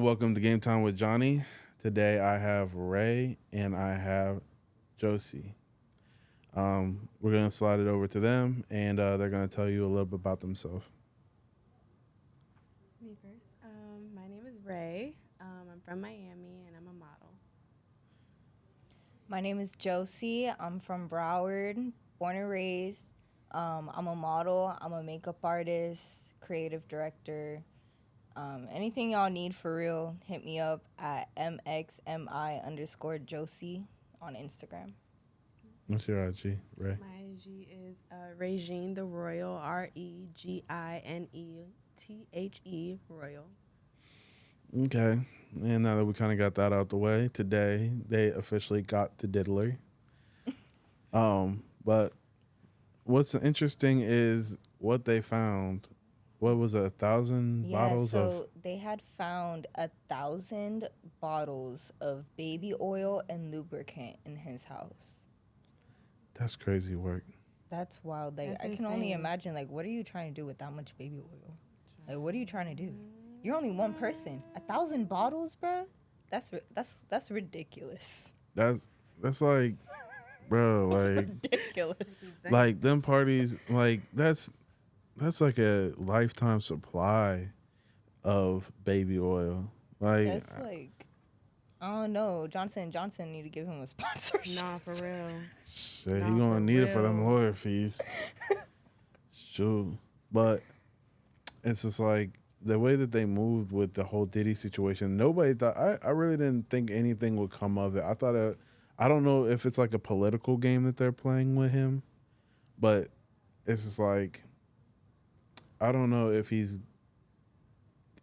welcome to Game Time with Johnny. Today I have Ray and I have Josie. We're gonna slide it over to them, and they're gonna tell you a little bit about themselves. Me first. My name is Ray. I'm from Miami and I'm a model. My name is Josie. I'm from Broward, born and raised. I'm a model. I'm a makeup artist, creative director. Anything y'all need for real, hit me up at mxmi_Josie on Instagram. What's your IG, Ray? My IG is Regine the Royal, REGINETHE Royal. Okay. And now that we kind of got that out the way, today they officially got the diddler. But what's interesting is what they found. What was it, 1,000 Yeah, bottles so of? they had found 1,000 bottles of baby oil and lubricant in his house. That's crazy work. That's wild. Like, That's I can only insane. imagine, like, what are you trying to do with that much baby oil? Like, what are you trying to do? You're only one person. 1,000 bottles, bruh? That's ridiculous. That's like, bro, That's like ridiculous. like them parties, like that's like a lifetime supply of baby oil. Like, That's like, I don't know. Johnson & Johnson need to give him a sponsorship. Nah, for real. shit, he Nah, gonna for need it for them real. lawyer fees. Sure, but it's just like the way that they moved with the whole Diddy situation. Nobody thought. I really didn't think anything would come of it. I thought it. I don't know if it's like a political game that they're playing with him, but it's just like I don't know if he's.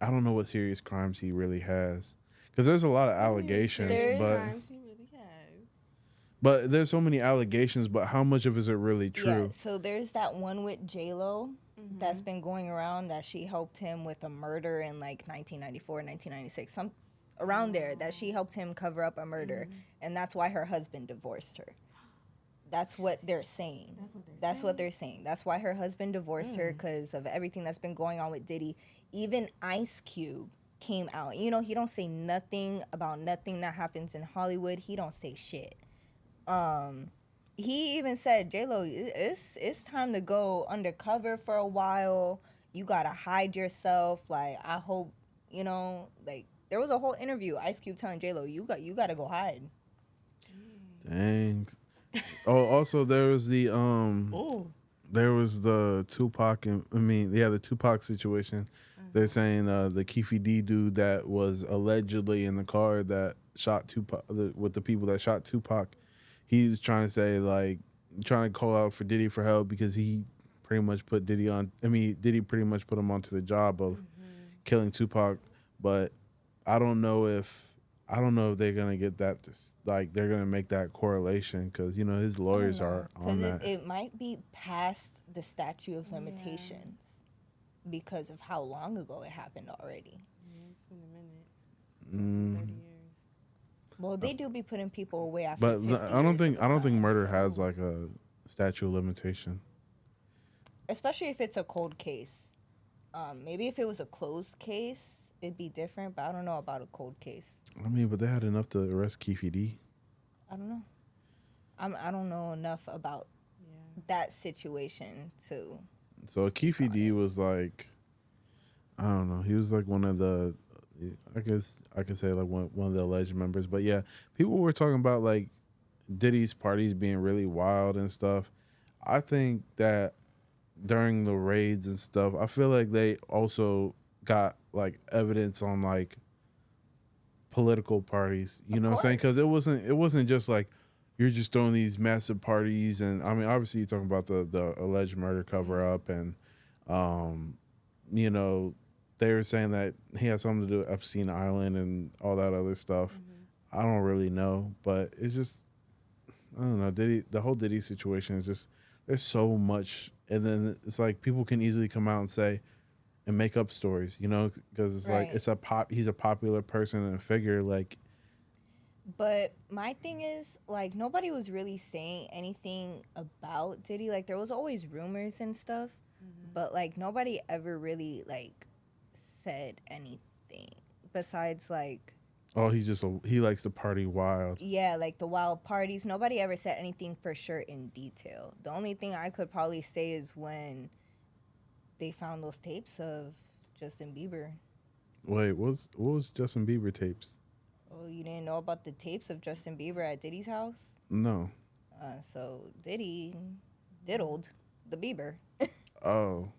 I don't know what serious crimes he really has, because there's a lot of allegations, There's- Crimes he really has. but there's so many allegations. But how much of is it really true? Yeah, so there's that one with J-Lo that's been going around that she helped him with a murder in like 1994, 1996, some around there, that she helped him cover up a murder, and that's why her husband divorced her. That's what they're saying. That's what they're That's what they're saying. That's why her husband divorced her, because of everything that's been going on with Diddy. Even Ice Cube came out. You know, he don't say nothing about nothing that happens in Hollywood. He don't say shit. He even said, J-Lo, it's time to go undercover for a while. You gotta hide yourself. Like, I hope, like, there was a whole interview, Ice Cube telling J-Lo, you gotta go hide. Dang. Oh, also there was the Oh. there was the Tupac and the Tupac situation. They're saying the Keefe D dude that was allegedly in the car that shot Tupac with the people that shot Tupac. He was trying to say, like, trying to call out for Diddy for help because he pretty much put Diddy on. Diddy pretty much put him onto the job of killing Tupac. But I don't know if they're gonna get that. Like, they're gonna make that correlation because his lawyers are on Because that. it might be past the statute of limitations because of how long ago it happened already. Yeah, it's been a minute. It's been 30 years. Well, they do be putting people away after. But 50 I don't years think of a crime, murder so- has like a statute of limitation. especially if it's a cold case. Maybe if it was a closed case, it'd be different. But I don't know about a cold case. But they had enough to arrest Keefe D. I don't know. I don't know enough about Yeah. that situation to. So Keefe D was like, I don't know. He was like one of the, I guess I could say like one of the alleged members. But yeah, people were talking about like Diddy's parties being really wild and stuff. I think that during the raids and stuff, I feel like they also got like evidence on like political parties. You know what I'm saying? Because it wasn't just like you're just throwing these massive parties, and obviously you're talking about the alleged murder cover up, and you know they were saying that he had something to do with Epstein Island and all that other stuff. I don't really know, but it's just I don't know. The whole Diddy situation is just there's so much, and then it's like people can easily come out and say and make up stories, because it's like Right. he's a popular person and a figure, like. But my thing is, like, nobody was really saying anything about Diddy. Like, there was always rumors and stuff, but like nobody ever really like said anything. besides like Oh, he likes to party wild. yeah, like the wild parties. Nobody ever said anything for sure in detail. The only thing I could probably say is when they found those tapes of Justin Bieber. Wait, what was Justin Bieber tapes? Oh, you didn't know about the tapes of Justin Bieber at Diddy's house? No. So Diddy diddled the Bieber. Oh,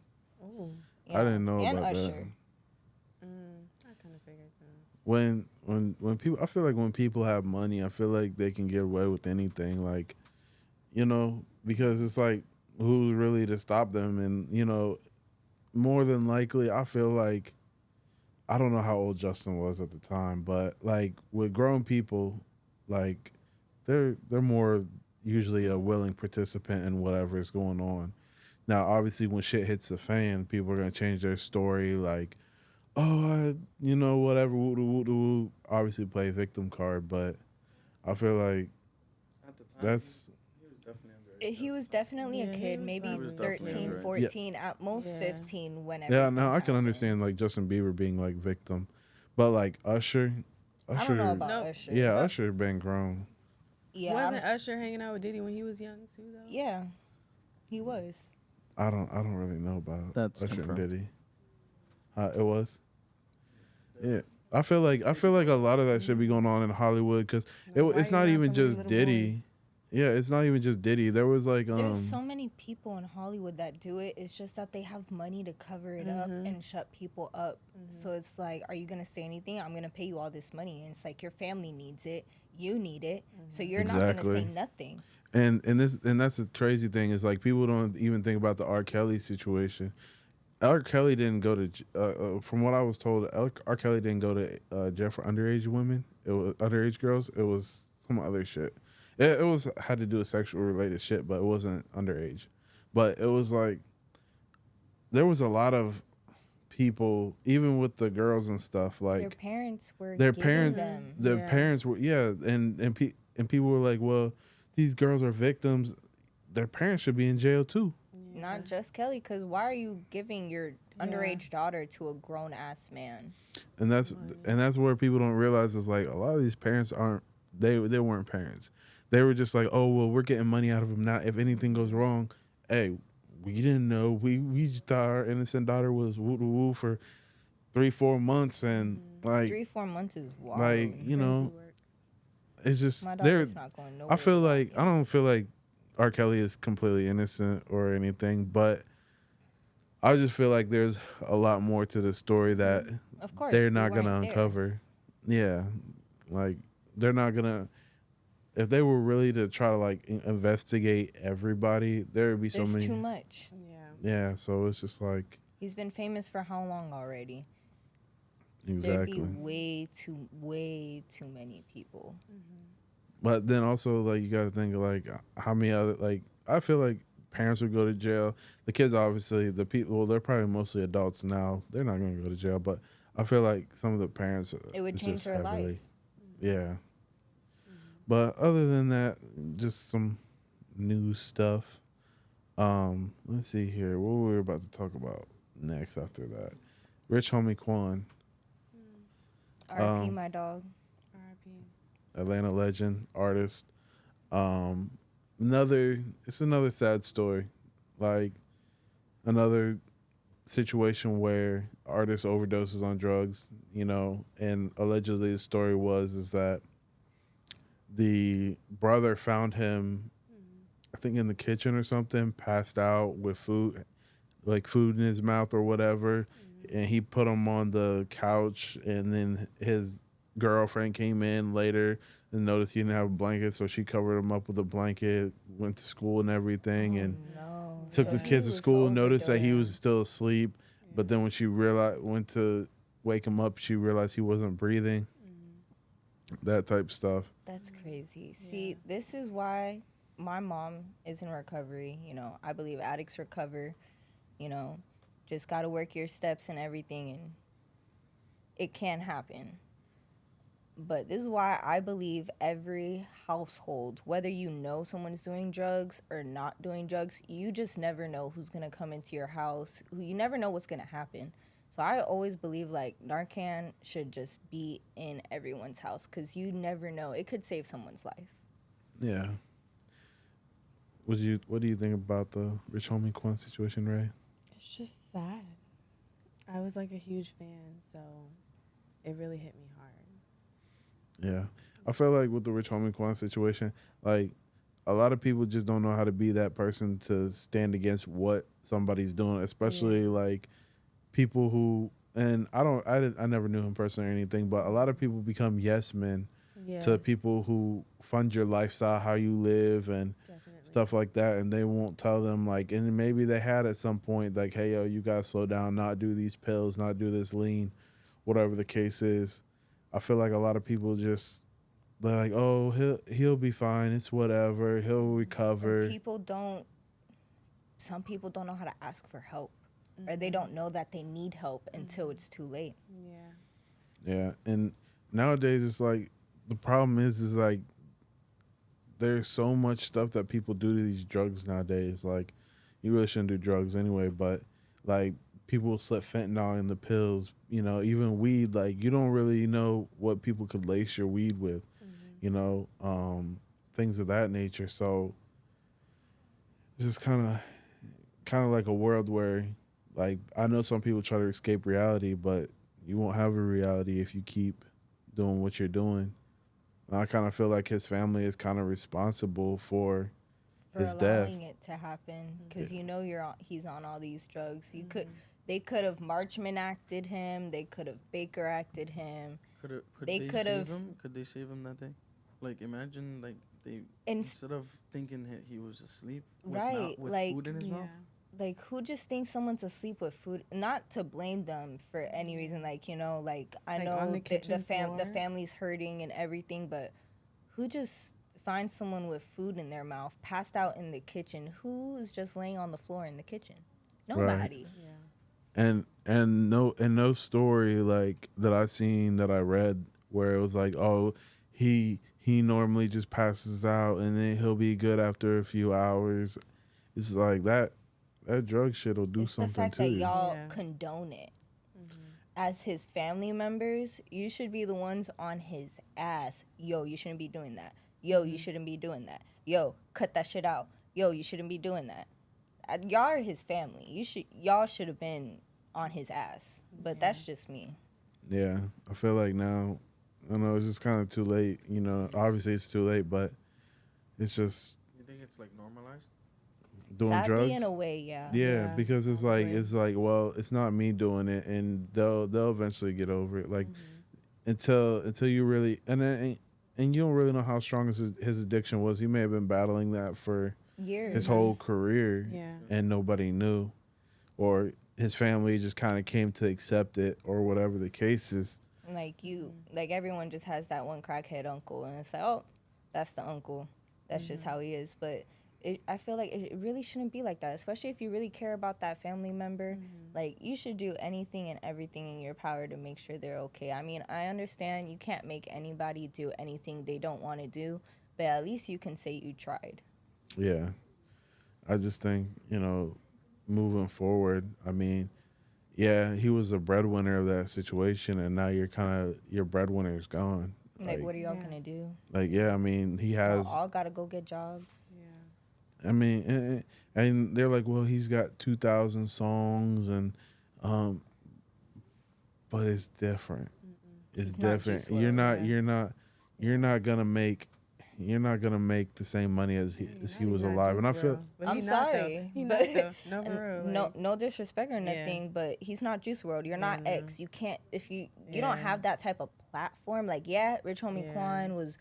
Oh. I didn't know and about Usher. that. I kind of figured that. When people, I feel like when people have money, I feel like they can get away with anything. Like, because it's like, who's really to stop them? And more than likely, I feel like, I don't know how old Justin was at the time, but like with grown people, like they're more usually a willing participant in whatever is going on. Now, obviously, when shit hits the fan, people are gonna change their story. Like, oh, whatever, woo woo woo. Obviously, play victim card, but I feel like At the time, that's he was definitely underage. He was definitely Yeah, a he kid, was maybe probably- He was definitely 13, underage. 14, at most Yeah. 15 when yeah. everything Now I can happened. understand like Justin Bieber being like victim, but like Usher, I don't know about No. Usher. yeah, But- Usher been grown. Yeah, Wasn't Usher hanging out with Diddy when he was young too, though? yeah, he was. I don't really know about That's Usher confirmed. and Diddy. It was. Yeah, I feel like a lot of that should be going on in Hollywood because Why it's you not around even so many just little Diddy. boys? Yeah, it's not even just Diddy. There was like There's so many people in Hollywood that do it. It's just that they have money to cover it up and shut people up. So it's like, are you gonna say anything? I'm gonna pay you all this money, and it's like your family needs it, you need it, so you're not Exactly. gonna say nothing. and that's the crazy thing is like people don't even think about the R. Kelly situation. R. Kelly didn't go to from what I was told, R. Kelly didn't go to jail for underage women. It was underage girls. It was some other shit. It was had to do with sexual related shit, but it wasn't underage. But it was like there was a lot of people, even with the girls and stuff, Their like parents were their giving parents, them. their Yeah. parents were and people were like, well, these girls are victims. Their parents should be in jail too. Not just Kelly, because why are you giving your underage daughter to a grown ass man? And that's where people don't realize is like a lot of these parents aren't they weren't parents. They were just like, oh well, we're getting money out of them now. If anything goes wrong, hey, we didn't know. We just thought our innocent daughter was woo woo for 3-4 months, and like 3-4 months is wild. like it's just My there. daughter's not going nowhere. I feel without like me. I don't feel like R. Kelly is completely innocent or anything, but I just feel like there's a lot more to the story that Of course, they're we not gonna weren't there. uncover. Yeah, like they're not gonna. If they were really to try to like investigate everybody, there would be so There's many. too much. Yeah. Yeah, so it's just like He's been famous for how long already? There'd exactly. be way too many people. But then also like you got to think of like how many other like I feel like parents would go to jail. The kids obviously the people well, they're probably mostly adults now. They're not going to go to jail, but I feel like some of the parents It would it's change just their life. Yeah. But other than that, just some news stuff. Let's see here. What were we about to talk about next after that? Rich homie Quan, R.I.P. my dog. R.I.P. Atlanta legend, artist. It's another sad story. Like another situation where artist overdoses on drugs, and allegedly the story is that the brother found him I think in the kitchen or something, passed out with food, like food in his mouth or whatever, and he put him on the couch, and then his girlfriend came in later and noticed he didn't have a blanket, so she covered him up with a blanket, went to school and everything, and No. took So the he kids to was school, noticed that he overdosing. was still asleep, but then when she went to wake him up, she realized he wasn't breathing, that type of stuff. That's crazy. See, this is why my mom is in recovery. I believe addicts recover. Just got to work your steps and everything, and it can happen. But this is why I believe every household, whether you know someone's doing drugs or not doing drugs, you just never know who's going to come into your house. You never know what's going to happen. So I always believe like Narcan should just be in everyone's house because you never know. It could save someone's life. Yeah. What do you think about the Rich Homie Quan situation, Ray? It's just sad. I was like a huge fan, so it really hit me hard. Yeah. I feel like with the Rich Homie Quan situation, like a lot of people just don't know how to be that person to stand against what somebody's doing, especially like people who, and I never knew him personally or anything, but a lot of people become yes men to people who fund your lifestyle, how you live, and stuff like that, and they won't tell them, like, and maybe they had at some point like, hey yo, you gotta slow down, not do these pills, not do this lean, whatever the case is. I feel like a lot of people just, they're like, oh, he'll be fine, it's whatever, he'll recover. Some people don't know how to ask for help, or they don't know that they need help until it's too late. Yeah, and nowadays it's like the problem is like there's so much stuff that people do to these drugs nowadays. Like, you really shouldn't do drugs anyway, but like people slip fentanyl in the pills, you know, even weed. Like, you don't really know what people could lace your weed with, you know, things of that nature. So it's just kind of like a world where, like, I know some people try to escape reality, but you won't have a reality if you keep doing what you're doing. I kind of feel like his family is kind of responsible for his death. Allowing it to happen, because he's on all these drugs. They could have Marchman acted him. They could have Baker acted him. Could they save him? Could they save him that day? Like, imagine, like, they instead of thinking he was asleep with food in his mouth. Like, who just thinks someone's asleep with food? Not to blame them for any reason. Like, you know, like, I know the family's hurting and everything, but who just finds someone with food in their mouth, passed out in the kitchen? Who is just laying on the floor in the kitchen? Nobody. Right. And no story like that I seen, that I read, where it was like, oh, he normally just passes out and then he'll be good after a few hours. It's like that drug shit will do something the fact to that you. Y'all condone it. As his family members, you should be the ones on his ass. Yo, you shouldn't be doing that. Yo, you shouldn't be doing that. Yo, cut that shit out. Yo, you shouldn't be doing that. Y'all are his family. Y'all should have been on his ass. But that's just me. Yeah, I feel like now, I don't know, it's just kind of too late. You know, obviously it's too late, but it's just. You think it's like normalized? Doing Sadly, drugs in a way, yeah. Yeah, because it's like well, it's not me doing it, and they'll eventually get over it. Like until you really and you don't really know how strong his addiction was. He may have been battling that for years, his whole career, and nobody knew, or his family just kind of came to accept it, or whatever the case is. Like everyone just has that one crackhead uncle, and it's like, oh, that's the uncle. That's just how he is, but. I feel like it really shouldn't be like that, especially if you really care about that family member. Like, you should do anything and everything in your power to make sure they're okay. I mean, I understand you can't make anybody do anything they don't want to do, but at least you can say you tried. Yeah. I just think, you know, moving forward, I mean, yeah, he was a breadwinner of that situation, and now your breadwinner is gone. Like, what are y'all going to do? Like, yeah, I mean, he has... all got to go get jobs. I mean, and they're like, well, he's got 2,000 songs, and but it's different. It's different. You're not gonna make the same money as he was alive. And I feel I'm sorry. No disrespect or nothing, Yeah. but he's not Juice WRLD. You're not X. You can't if you don't have that type of platform. Like, Rich Homie Quan was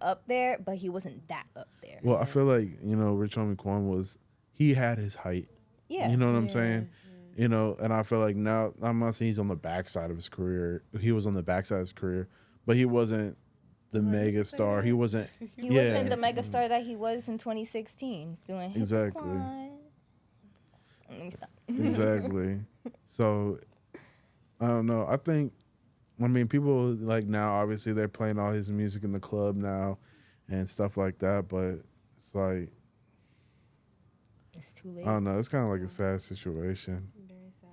up there, but he wasn't that up there. Well, I feel like, you know, Rich Homie Quan he had his height. Yeah. You know what I'm saying? You know, and I feel like now, I'm not saying he's on the backside of his career. He was on the backside of his career, but he wasn't the mega star. He wasn't. He wasn't the mega star that he was in 2016 doing Hit the Quan. Let me stop. Exactly. So, I don't know. I mean, people, like, now, obviously, they're playing all his music in the club now and stuff like that, but it's like... It's too late. I don't know. It's kind of like a sad situation. Very sad.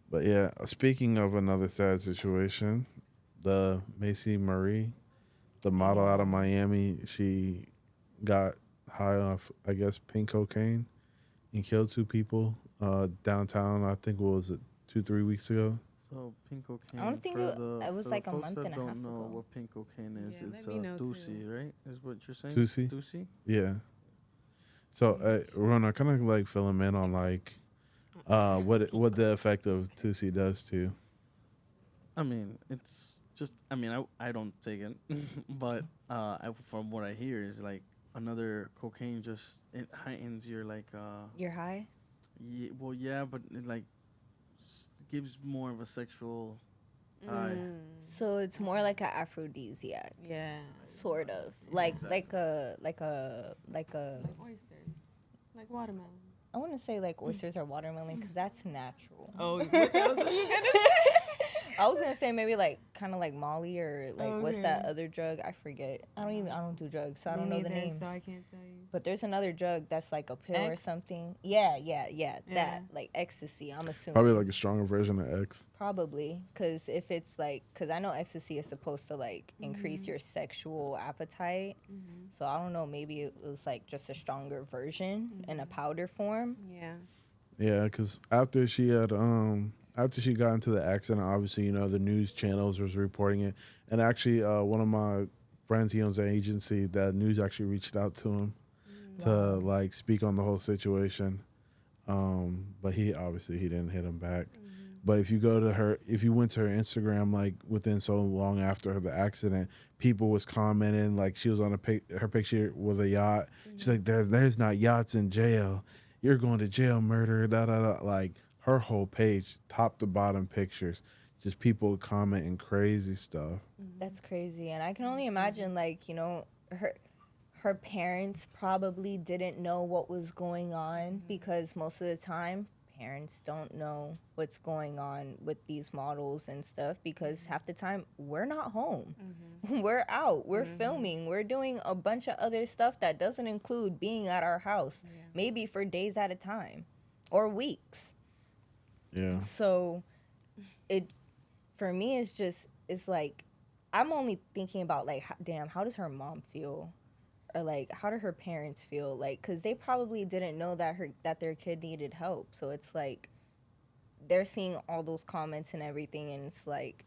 But yeah, speaking of another sad situation, the Macy Marie, the model out of Yeah. Miami, she got high off, I guess, pink cocaine and killed two people downtown. I think what was it, 2 3 weeks ago? So pink I don't cocaine think for it was the like a folks month that and a half don't know ago. what pink cocaine is, Yeah, it's let me know Ducey, too. right? Is what you're saying? Tusi? Ducey? Yeah. So, Rona, kind of like fill him in on like what the effect of Tusi does to you. I mean, it's just. I mean, I don't take it, but from what I hear is like another cocaine just it heightens your like You're high. well yeah, but it like gives more of a sexual high. So it's more like an aphrodisiac, Yeah. sort of Exactly. like a. Like oysters. Like watermelon. I want to say like oysters or watermelon because that's natural. Oh, which else were you gonna say? I was gonna say maybe like kind of like Molly or like what's that Okay. other drug? I forget. I don't do drugs, so I Me don't know the neither, names. so I can't tell you. But there's another drug that's like a pill or X? something. Yeah, Yeah. that like ecstasy. I'm assuming Probably like a stronger version of X. probably because if it's like because I know ecstasy is supposed to like increase your sexual appetite. So I don't know. Maybe it was like just a stronger version in a powder form. Yeah. Yeah, because after she had after she got into the accident, obviously the news channels was reporting it, and actually one of my friends, he owns an agency, that news actually reached out to him to like speak on the whole situation. But he didn't hit him back. But if you went to her Instagram, like within so long after the accident, people was commenting like she was on her picture with a yacht. She's like, there's not yachts in jail. You're going to jail, murder, da da da. Like her whole page, top to bottom pictures, just people commenting crazy stuff. That's crazy, and I can only imagine like her parents probably didn't know what was going on because most of the time parents don't know what's going on with these models and stuff because half the time we're not home. We're out, we're filming, we're doing a bunch of other stuff that doesn't include being at our house, maybe for days at a time or weeks. Yeah. So it for me it's like I'm only thinking about like damn, how does her mom feel? Or like how do her parents feel, like because they probably didn't know that their kid needed help, so it's like they're seeing all those comments and everything and it's like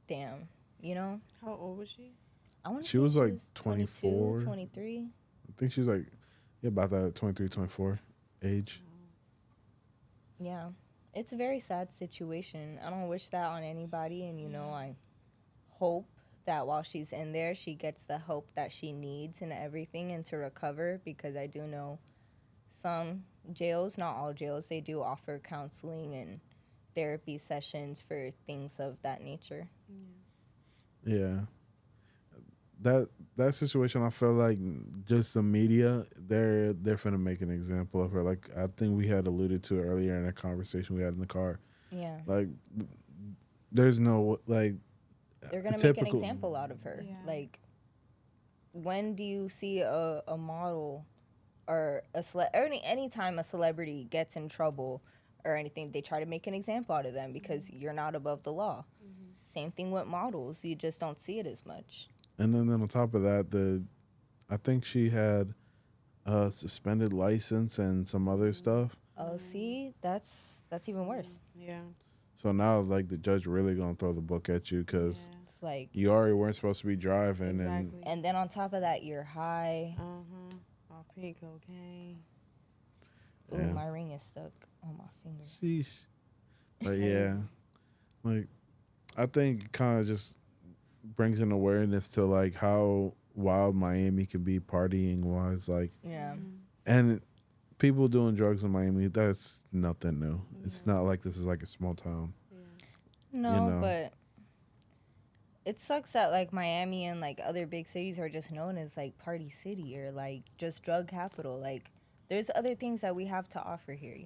damn. How old was she? I want to She say was she like was 24. 22, 23. I think she's like about that 23, 24 age. Yeah, it's a very sad situation. I don't wish that on anybody, and I hope that while she's in there, she gets the help that she needs and everything and to recover, because I do know some jails, not all jails, they do offer counseling and therapy sessions for things of that nature. Yeah. That situation, I feel like just the media, they're finna make an example of her. Like I think we had alluded to earlier in a conversation we had in the car. Yeah. Like there's no like they're gonna make an example out of her. Yeah. Like when do you see a model or anytime a celebrity gets in trouble or anything, they try to make an example out of them because you're not above the law. Same thing with models, you just don't see it as much. And then on top of that, I think she had a suspended license and some other stuff. Oh, see, that's even worse. Yeah. So now, like, the judge really gonna throw the book at you because it's like you already weren't supposed to be driving, and then on top of that, you're high. All pink cocaine. Ooh, my ring is stuck on my finger. Sheesh. But yeah, like, I think it kind of just brings an awareness to like how wild Miami can be partying wise, like and people doing drugs in Miami, that's nothing new. It's not like this is like a small town. No, but it sucks that like Miami and like other big cities are just known as like party city or like just drug capital. Like there's other things that we have to offer here,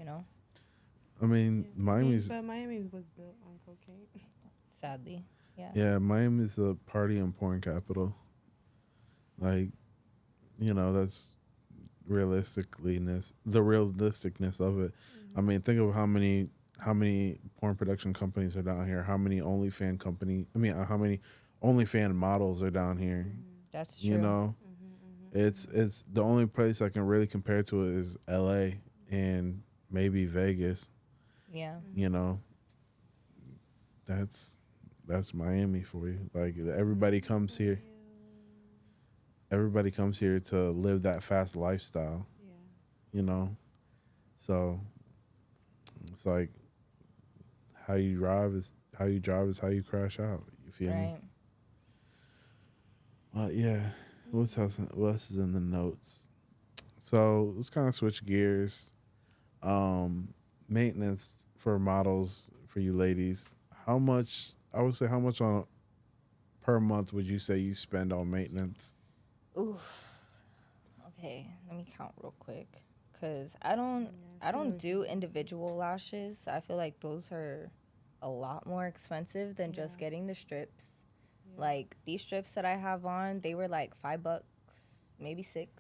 I mean, Miami was built on cocaine. Sadly. Yeah, Miami is the party and porn capital. Like, that's the realisticness of it. I mean, think of how how many porn production companies are down here, how many how many OnlyFan models are down here. That's You true. know, it's the only place I can really compare to it is L.A. and maybe Vegas. Yeah. You know, that's Miami for you. Like everybody comes here. Everybody comes here to live that fast lifestyle. Yeah. You know, so it's like how you drive is how you crash out. You feel me? Right. Yeah. What else is in the notes? So let's kind of switch gears. Maintenance for models for you ladies. How much? I would say how much on per month would you say you spend on maintenance? Oof. Okay, let me count real quick, cause I don't do individual lashes. I feel like those are a lot more expensive than just Yeah. getting the strips. Yeah. Like these strips that I have on, they were like $5, maybe 6,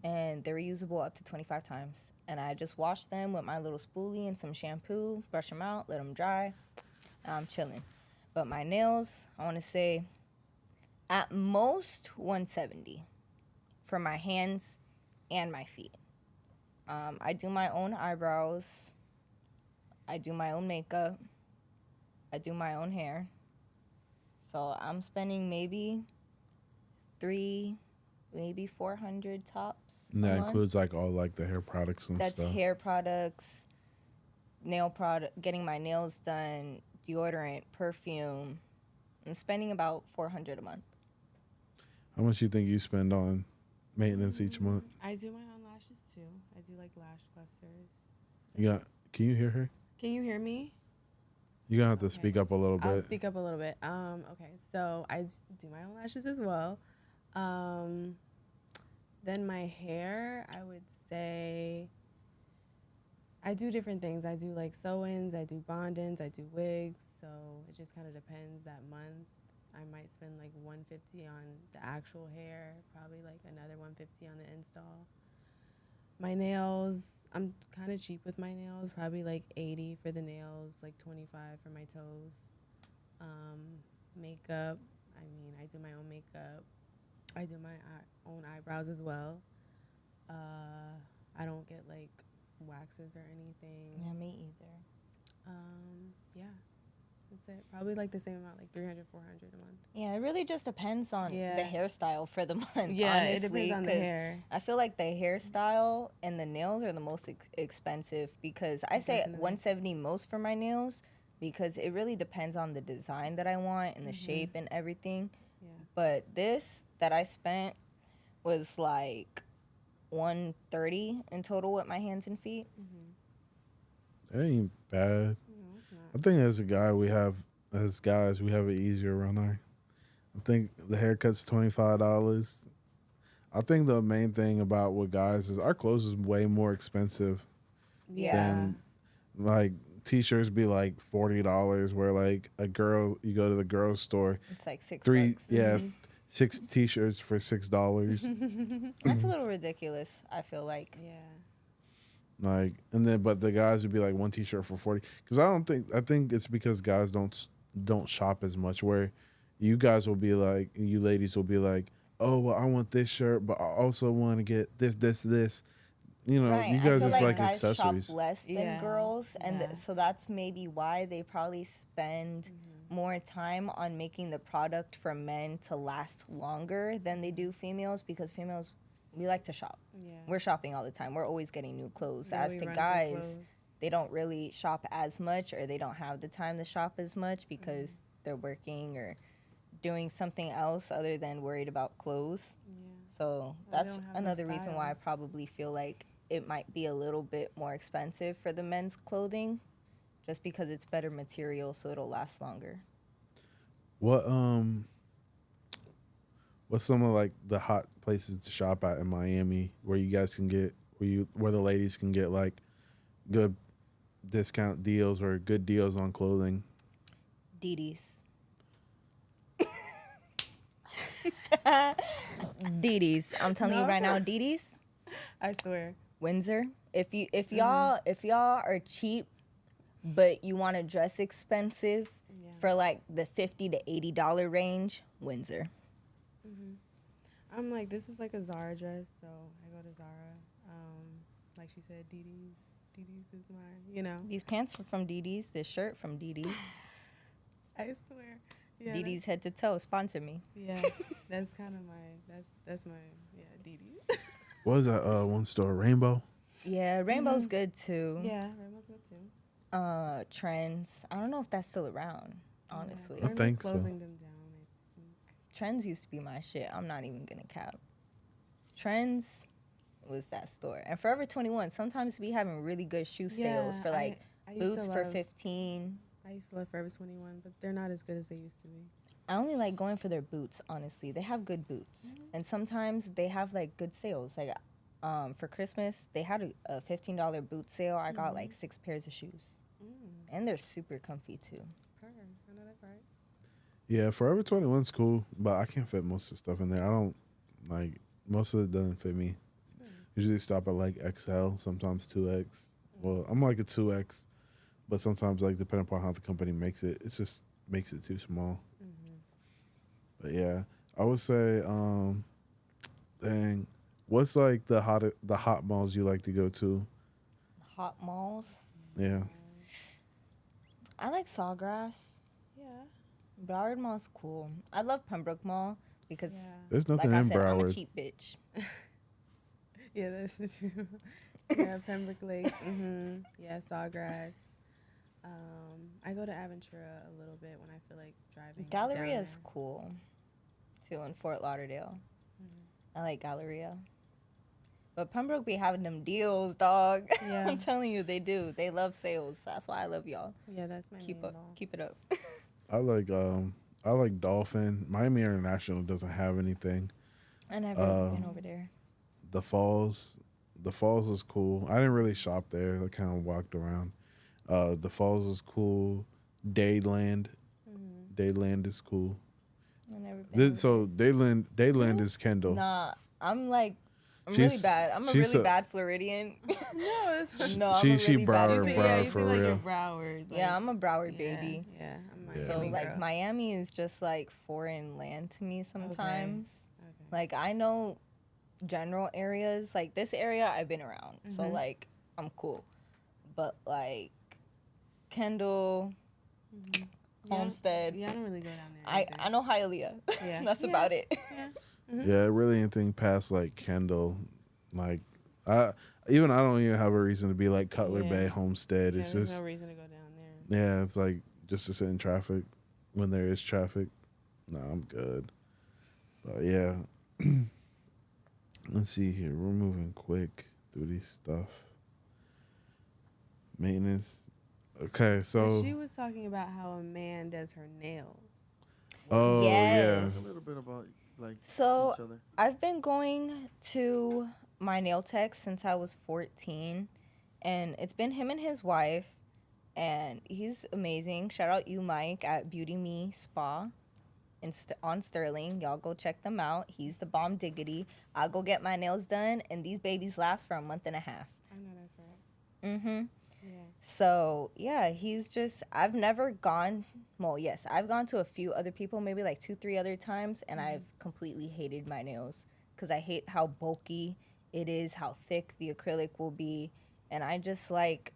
and they're reusable up to 25 times. And I just wash them with my little spoolie and some shampoo, brush them out, let them dry, and I'm chilling. But my nails, I want to say at most 170 for my hands and my feet. I do my own eyebrows. I do my own makeup. I do my own hair. So I'm spending maybe maybe 400 tops. And a that month. includes like all like the hair products and That's stuff. hair products, nail product, getting my nails done, deodorant, perfume. I'm spending about 400 a month. How much you think you spend on maintenance each month? I do my own lashes too. I do like lash clusters. You got? Can you hear her? Can you hear me? You're gonna have to Okay. speak up a little bit. I'll speak up a little bit. Okay, so I do my own lashes as well. Then my hair, I would say I do different things. I do like sew-ins, I do bond-ins, I do wigs. So it just kind of depends that month. I might spend like 150 on the actual hair, probably like another 150 on the install. My nails, I'm kind of cheap with my nails, probably like 80 for the nails, like 25 for my toes. Makeup, I mean, I do my own makeup. I do my own eyebrows as well. I don't get like waxes or anything. Yeah, me either. Yeah, that's it. Probably like the same amount, like 300, 400 a month. Yeah, it really just depends on the Yeah. hairstyle for the month. Yeah, honestly, it depends on the 'cause hair. I feel like the hairstyle and the nails are the most expensive because I say Definitely. 170 most for my nails because it really depends on the design that I want and the shape and everything. Yeah. But this that I spent was like 130 in total with my hands and feet. That ain't bad. No, it's not. I think as guys, we have it easier around here. I think the haircut's $25. I think the main thing about with guys is our clothes is way more expensive Yeah. than like t-shirts be like $40, where like you go to the girls store, It's like $6. 6 t-shirts for $6. That's a little ridiculous, I feel like. Yeah. Like, and then but the guys would be like one t-shirt for 40. Because I think it's because guys don't shop as much. Where you guys will be like, you ladies will be like, oh well, I want this shirt, but I also want to get this. You know, Right. you guys I feel just like guys accessories. shop less than Yeah. girls, and Yeah. so that's maybe why they probably spend more time on making the product for men to last longer than they do females, because females, we like to shop. Yeah. We're shopping all the time. We're always getting new clothes. Yeah, As we to run through guys, clothes. they don't really shop as much, or they don't have the time to shop as much because they're working or doing something else other than worried about clothes. Yeah. So they that's don't have the another reason why I style. probably feel like it might be a little bit more expensive for the men's clothing, just because it's better material, so it'll last longer. What's some of like the hot places to shop at in Miami where you guys can get where the ladies can get like good discount deals or good deals on clothing? Diddy's. Diddy's. I'm telling you right now, Diddy's. I swear. Windsor. If y'all are cheap but you want to dress expensive Yeah. for like the $50 to $80 range, Windsor. I'm like, this is like a Zara dress, so I go to Zara. Like she said, Diddy's. Diddy's is my, These pants are from Diddy's. This shirt from Diddy's. I swear. Yeah. Diddy's head to toe. Sponsor me. Yeah, that's kind of that's my Diddy's. What was that one store? Rainbow? Yeah, Rainbow's good too. Yeah, Rainbow's good too. Trends. I don't know if that's still around, honestly. They're think so. closing them down. I think. Trends used to be my shit. I'm not even gonna cap. Trends was that store. And Forever 21, sometimes we having really good shoe sales for like I used boots to for love- 15. I used to love Forever 21, but they're not as good as they used to be. I only like going for their boots, honestly. They have good boots. And sometimes they have like good sales. Like for Christmas, they had a $15 boot sale. I got like 6 pairs of shoes. And they're super comfy too. I know that's right. Yeah, Forever 21's cool, but I can't fit most of the stuff in there. I don't like most of it doesn't fit me. Usually stop at like XL, sometimes 2X. Well, I'm like a 2X, but sometimes like depending upon how the company makes it, it just makes it too small. But yeah, I would say, dang, what's like the hot malls you like to go to? Hot malls. Yeah, I like Sawgrass. Yeah. Broward Mall's cool. I love Pembroke Mall because, Yeah. there's nothing like I in said, I'm a Broward. cheap bitch. Yeah, that's the truth. Yeah, Pembroke Lakes. Yeah, Sawgrass. I go to Aventura a little bit when I feel like driving. Galleria down is there. cool, too, in Fort Lauderdale. I like Galleria. But Pembroke be having them deals, dog. Yeah. I'm telling you, they do. They love sales. That's why I love y'all. Yeah, that's my Keep main up. mall. Keep it up. I like Dolphin. Miami International doesn't have anything. I never been over there. The Falls is cool. I didn't really shop there. I kind of walked around. The Falls is cool. Dayland is cool. I never been over So Dayland is Kendall. Nah, I'm really She's- bad. I'm a she's really a- bad Floridian. No, that's fine. No, I'm She- a she really bad Broward, Floridian. Broward you for seem like real. you're Broward. Yeah, I'm a Broward yeah, baby. Yeah, I'm Yeah. So Miami like girl. Miami is just like foreign land to me sometimes. Okay. Like I know general areas. Like this area I've been around. So like I'm cool. But like Kendall, Homestead. Yeah, I don't really go down there. I know Hialeah. Yeah. That's Yeah. about it. Yeah, really anything past like Kendall, like I don't even have a reason to be like Cutler Yeah. Bay, Homestead. Yeah, It's there's just no reason to go down there. yeah, it's like just to sit in traffic when there is traffic. No, I'm good. But yeah, let's see here. We're moving quick through these stuff. Maintenance. Okay, But so she was talking about how a man does her nails. oh Yes. yeah, Talk a little bit about like So each other. I've been going to my nail tech since I was 14, and it's been him and his wife, and he's amazing. Shout out you, Mike, at Beauty Me Spa on Sterling. Y'all go check them out. He's the bomb diggity. I'll go get my nails done, and these babies last for a month and a half. I know that's right. Mm-hmm. Yeah. So yeah, he's just, I've never gone, well, yes, I've gone to a few other people, maybe like 2-3 other times, and I've completely hated my nails because I hate how bulky it is, how thick the acrylic will be, and I just like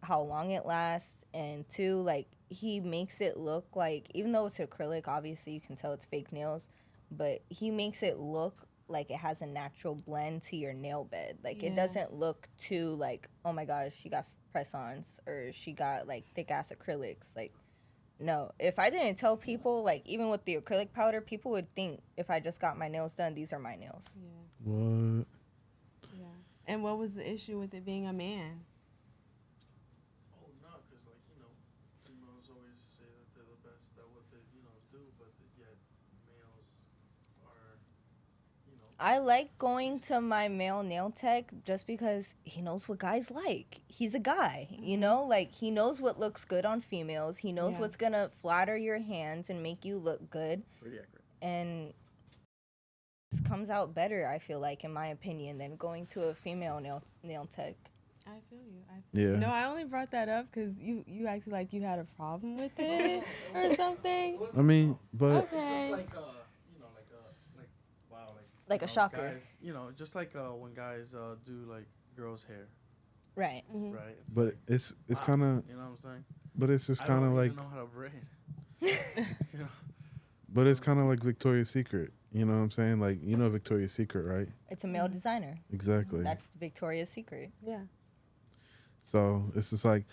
how long it lasts. And two, like he makes it look like, even though it's acrylic, obviously you can tell it's fake nails, but he makes it look like it has a natural blend to your nail bed. Like it Yeah. doesn't look too like, oh my gosh, she got press-ons or she got like thick ass acrylics. Like no, if I didn't tell people, like even with the acrylic powder, people would think if I just got my nails done, these are my nails. Yeah. what? Yeah. And what was the issue with it being a man? Oh no, because like females always say that they're the best at what they do, but yet males are I like going to my male nail tech just because he knows what guys like. He's a guy, like he knows what looks good on females. He knows Yeah. what's gonna flatter your hands and make you look good. pretty accurate. And this comes out better, I feel like, in my opinion, than going to a female nail tech. I feel you. I feel Yeah. you. No, I only brought that up because you acted like you had a problem with it or something. I mean, but It's just Okay. like like wow, Like a shocker. guys, just like when guys do like girls' hair, Right. Mhm. right? It's but like it's wow, kind of, you know what I'm saying? but it's just I kind don't of like, even know how to braid. you know, but it's so- kind of like Victoria's Secret. You know what I'm saying? Like, you know Victoria's Secret, right? It's a male designer. Exactly. That's Victoria's Secret. Yeah. So it's just like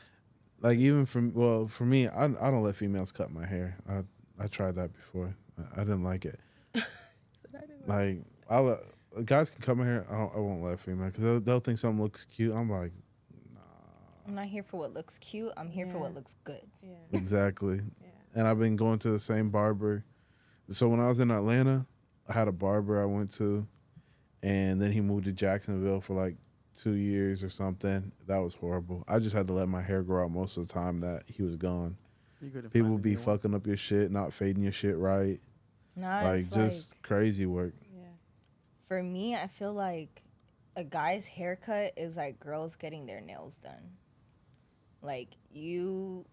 even for me, I don't let females cut my hair. I tried that before. I didn't like it. Like guys can cut my hair. I won't let female because they'll think something looks cute. I'm like, I'm not here for what looks cute. I'm here for Yeah. what looks good. Yeah. exactly. Yeah. And I've been going to the same barber. So when I was in Atlanta, I had a barber I went to, and then he moved to Jacksonville for like 2 years or something. That was horrible. I just had to let my hair grow out most of the time that he was gone. you couldn't People find a be new one? fucking up your shit, not fading your shit right. Nah, Like it's just crazy work. Yeah. for me, I feel like a guy's haircut is like girls getting their nails done. Like you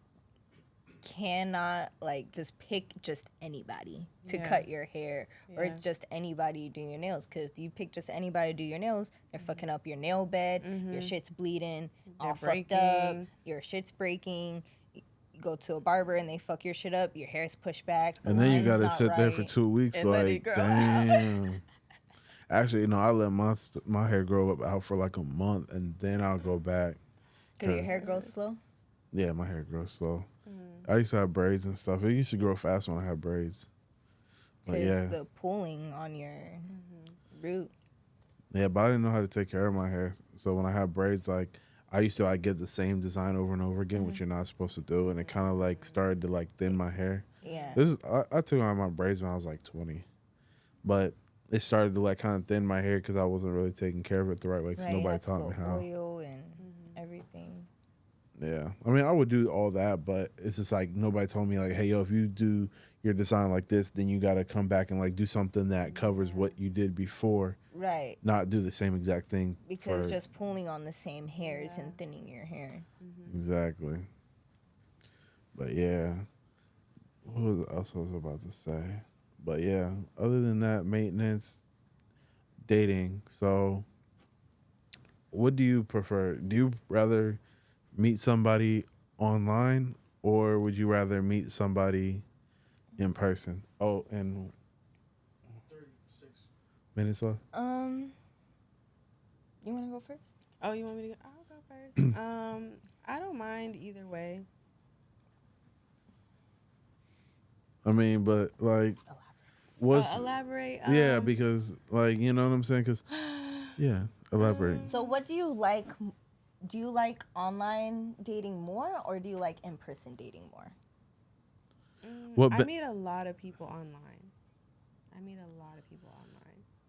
cannot like just pick just anybody to Yeah. cut your hair or Yeah. just anybody do your nails, because if you pick just anybody to do your nails, they're fucking up your nail bed, your shit's bleeding, all fucked up, breaking. your shit's breaking. You go to a barber and they fuck your shit up, your hair's pushed back, the And then you line's gotta not sit there for right. 2 weeks. And let it Like, grow out. damn. Actually, I let my hair grow up out for like a month, and then I'll go back. Because your hair grows slow. Yeah, my hair grows slow. Mm-hmm. I used to have braids and stuff. It used to grow fast when I had braids. But Because yeah, the pulling on your root. yeah, but I didn't know how to take care of my hair. So when I had braids, like I used to get the same design over and over again, which you're not supposed to do, and it kind of like started to like thin my hair. Yeah. I took out my braids when I was like 20, but it started to like kind of thin my hair because I wasn't really taking care of it the right way because Right, you nobody had to taught me put how. oil and everything. Yeah, I mean I would do all that, but it's just like nobody told me like, hey yo, if you do your design like this, then you got to come back and like do something that covers what you did before, Right. not do the same exact thing. Because for- just pulling on the same hairs and thinning your hair. exactly. But yeah, what else I was about to say? But yeah, other than that, maintenance, dating. So, what do you prefer? Do you rather meet somebody online, or would you rather meet somebody in person? Oh, and 36. minutes left. You want to go first? Oh, you want me to go? I'll go first. I don't mind either way. I mean, but like, what's Elaborate. yeah? Because like, you know what I'm saying? Because yeah, elaborate. So what do you like? Do you like online dating more, or do you like in-person dating more? What I be- meet a lot of people online.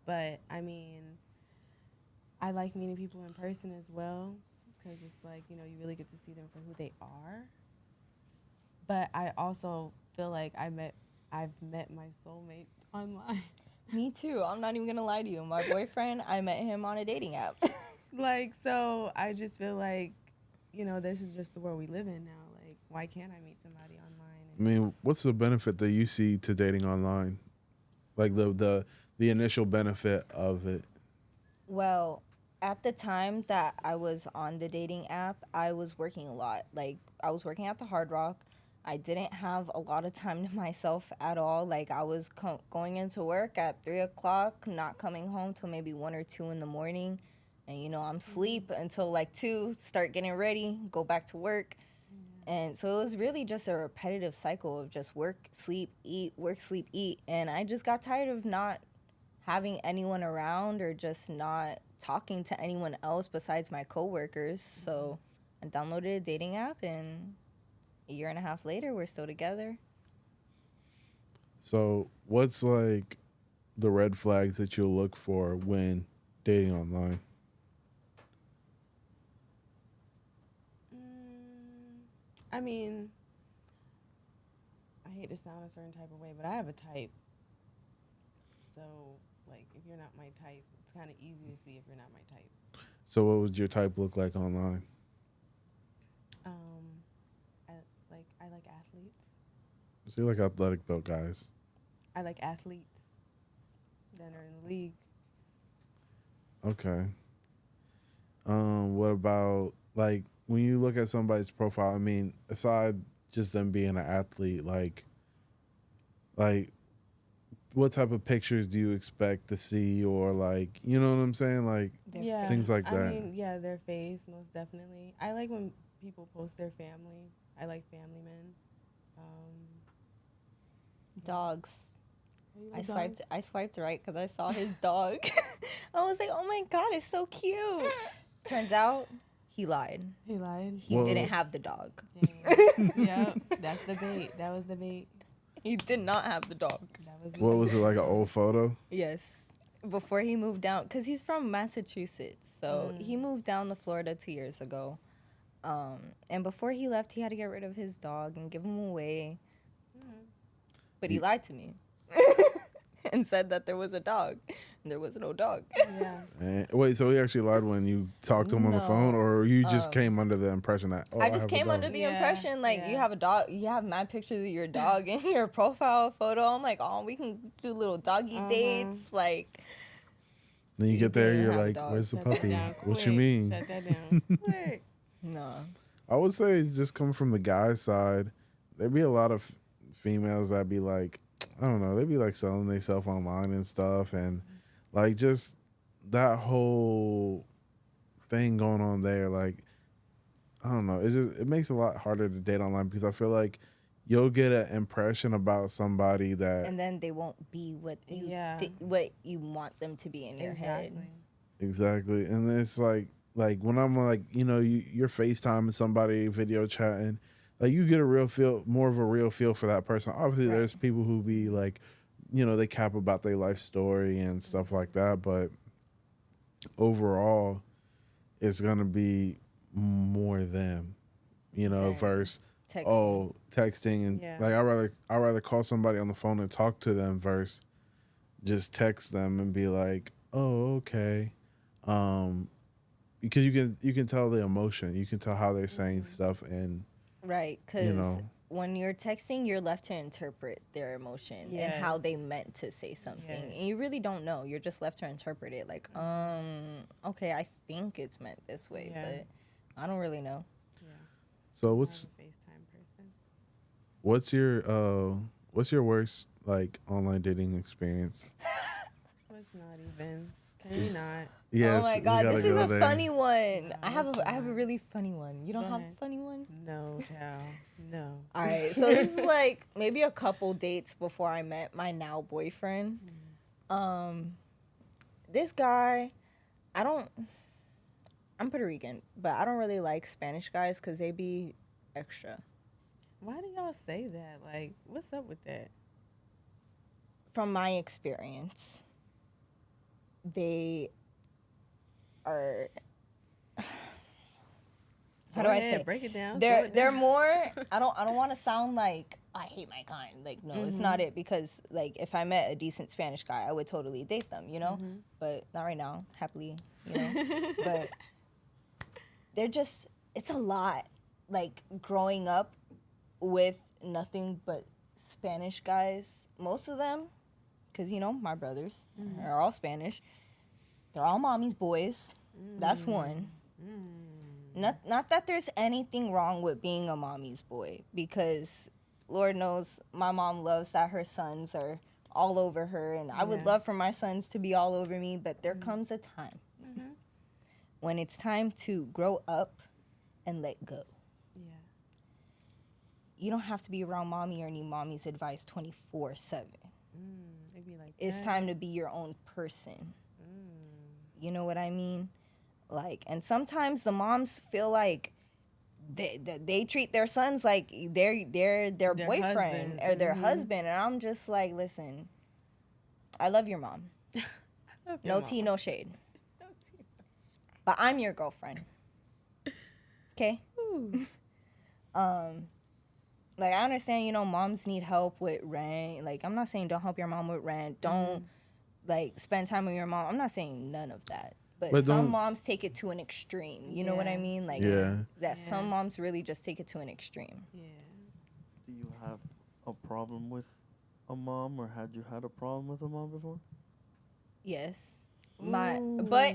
But I mean, I like meeting people in person as well because it's like, you really get to see them for who they are. But I also feel like I've met my soulmate online. Me too. I'm not even gonna lie to you. My boyfriend, I met him on a dating app. Like, so I just feel like, this is just the world we live in now. Like, why can't I meet somebody online? I mean, what's the benefit that you see to dating online? Like the initial benefit of it. Well, at the time that I was on the dating app, I was working a lot. Like, I was working at the Hard Rock. I didn't have a lot of time to myself at all. Like, I was going into work at 3 o'clock, not coming home till maybe 1 or 2 in the morning. And, I'm sleep until like 2, start getting ready, go back to work. And so it was really just a repetitive cycle of just work, sleep, eat, work, sleep, eat. And I just got tired of not having anyone around or just not talking to anyone else besides my coworkers. So I downloaded a dating app, and a year and a half later, we're still together. So, what's like the red flags that you'll look for when dating online? I mean, I hate to sound a certain type of way, but I have a type. So, like, if you're not my type, it's kind of easy to see if you're not my type. So what would your type look like online? Um, I like athletes. So you like athletic built guys. I like athletes that are in the league. Okay. What about like when you look at somebody's profile? I mean, aside just them being an athlete, like what type of pictures do you expect to see, or like you know what I'm saying, like Yeah, things like I that. mean, yeah, their face most definitely. I like when people post their family. I like family men. Dogs. You I like swiped. dogs? I swiped right because I saw his dog. I was like, "Oh my god, it's so cute." Turns out, he lied. He lied. He Well- didn't have the dog. Dang. Yep, that's the bait. That was the bait. He did not have the dog. That was. The What bait. was it, like an old photo? Yes. Before he moved down, because he's from Massachusetts. So he moved down to Florida 2 years ago. And before he left, he had to get rid of his dog and give him away. But he lied to me and said that there was a dog. And there was no dog. Yeah. Wait, so he actually lied when you talked to him on the No. phone, or you just came under the impression that I have just a came dog? under the Yeah, impression like you yeah. have a dog, you have mad pictures of your dog in your profile photo. I'm like, oh, we can do little doggy dates. Like, Then you He get there, didn't you're have a like, dog. "Where's the Shut that puppy? down What you quick. mean?" Shut that down quick. no. I would say it's just coming from the guy's side. There'd be a lot of females that be like, I don't know, they'd be like selling themselves online and stuff, and like just that whole thing going on there. Like, I don't know, it makes it a lot harder to date online because I feel like you'll get an impression about somebody that And then they won't be what you Yeah. what you want them to be in your head. Exactly. exactly, and it's like when I'm like, you're FaceTiming somebody, video chatting, like you get a real feel, more of a real feel for that person. Obviously, Right. there's people who be like, they cap about their life story and stuff like that, but overall, it's gonna be more them, Than versus Texting. texting and Yeah. like I rather call somebody on the phone and talk to them versus just text them and be like, oh, okay. Because you can tell the emotion, you can tell how they're saying stuff, and Right, because know. when you're texting, you're left to interpret their emotion and how they Yes. meant to say something. Yes. And you really don't know. You're just left to interpret it like, okay, I think it's meant this way, Yeah. but I don't really know. Yeah. so I'm a what's FaceTime person. what's your worst like online dating experience? Let's not even. Can we not? Yes, oh my we god, gotta this is go a there. funny one. No, I have it's a not. really funny one. You don't Go have ahead. a funny one? No, child. No. All right, so this is like maybe a couple dates before I met my now boyfriend. This guy, I'm Puerto Rican, but I don't really like Spanish guys because they be extra. Why do y'all say that? Like, what's up with that? From my experience, they are. How Go do I ahead, say? break it down. slow They're it they're down. more. I don't want to sound like I hate my kind. Like no, it's not it because like if I met a decent Spanish guy, I would totally date them. But not right now. Happily, but they're just. It's a lot. Like growing up with nothing but Spanish guys. Most of them, because my brothers are all Spanish. They're all mommy's boys. That's one. Not that there's anything wrong with being a mommy's boy, because Lord knows my mom loves that her sons are all over her, and I would Yeah. love for my sons to be all over me, but there comes a time when it's time to grow up and let go. Yeah. You don't have to be around mommy or need mommy's advice 24/7. It'd be like It's that. time to be your own person. You know what I mean? Like, and sometimes the moms feel like they treat their sons like they're their boyfriend husband. or their husband, and I'm just like, listen, I love your mom. Love your No mom. tea, no shade. But I'm your girlfriend. Okay? Like I understand, moms need help with rent. Like I'm not saying don't help your mom with rent. Don't like spend time with your mom. I'm not saying none of that. But some moms take it to an extreme. You know what I mean? Like, some moms really just take it to an extreme. Yeah. Do you have a problem with a mom, or had you had a problem with a mom before? Yes. But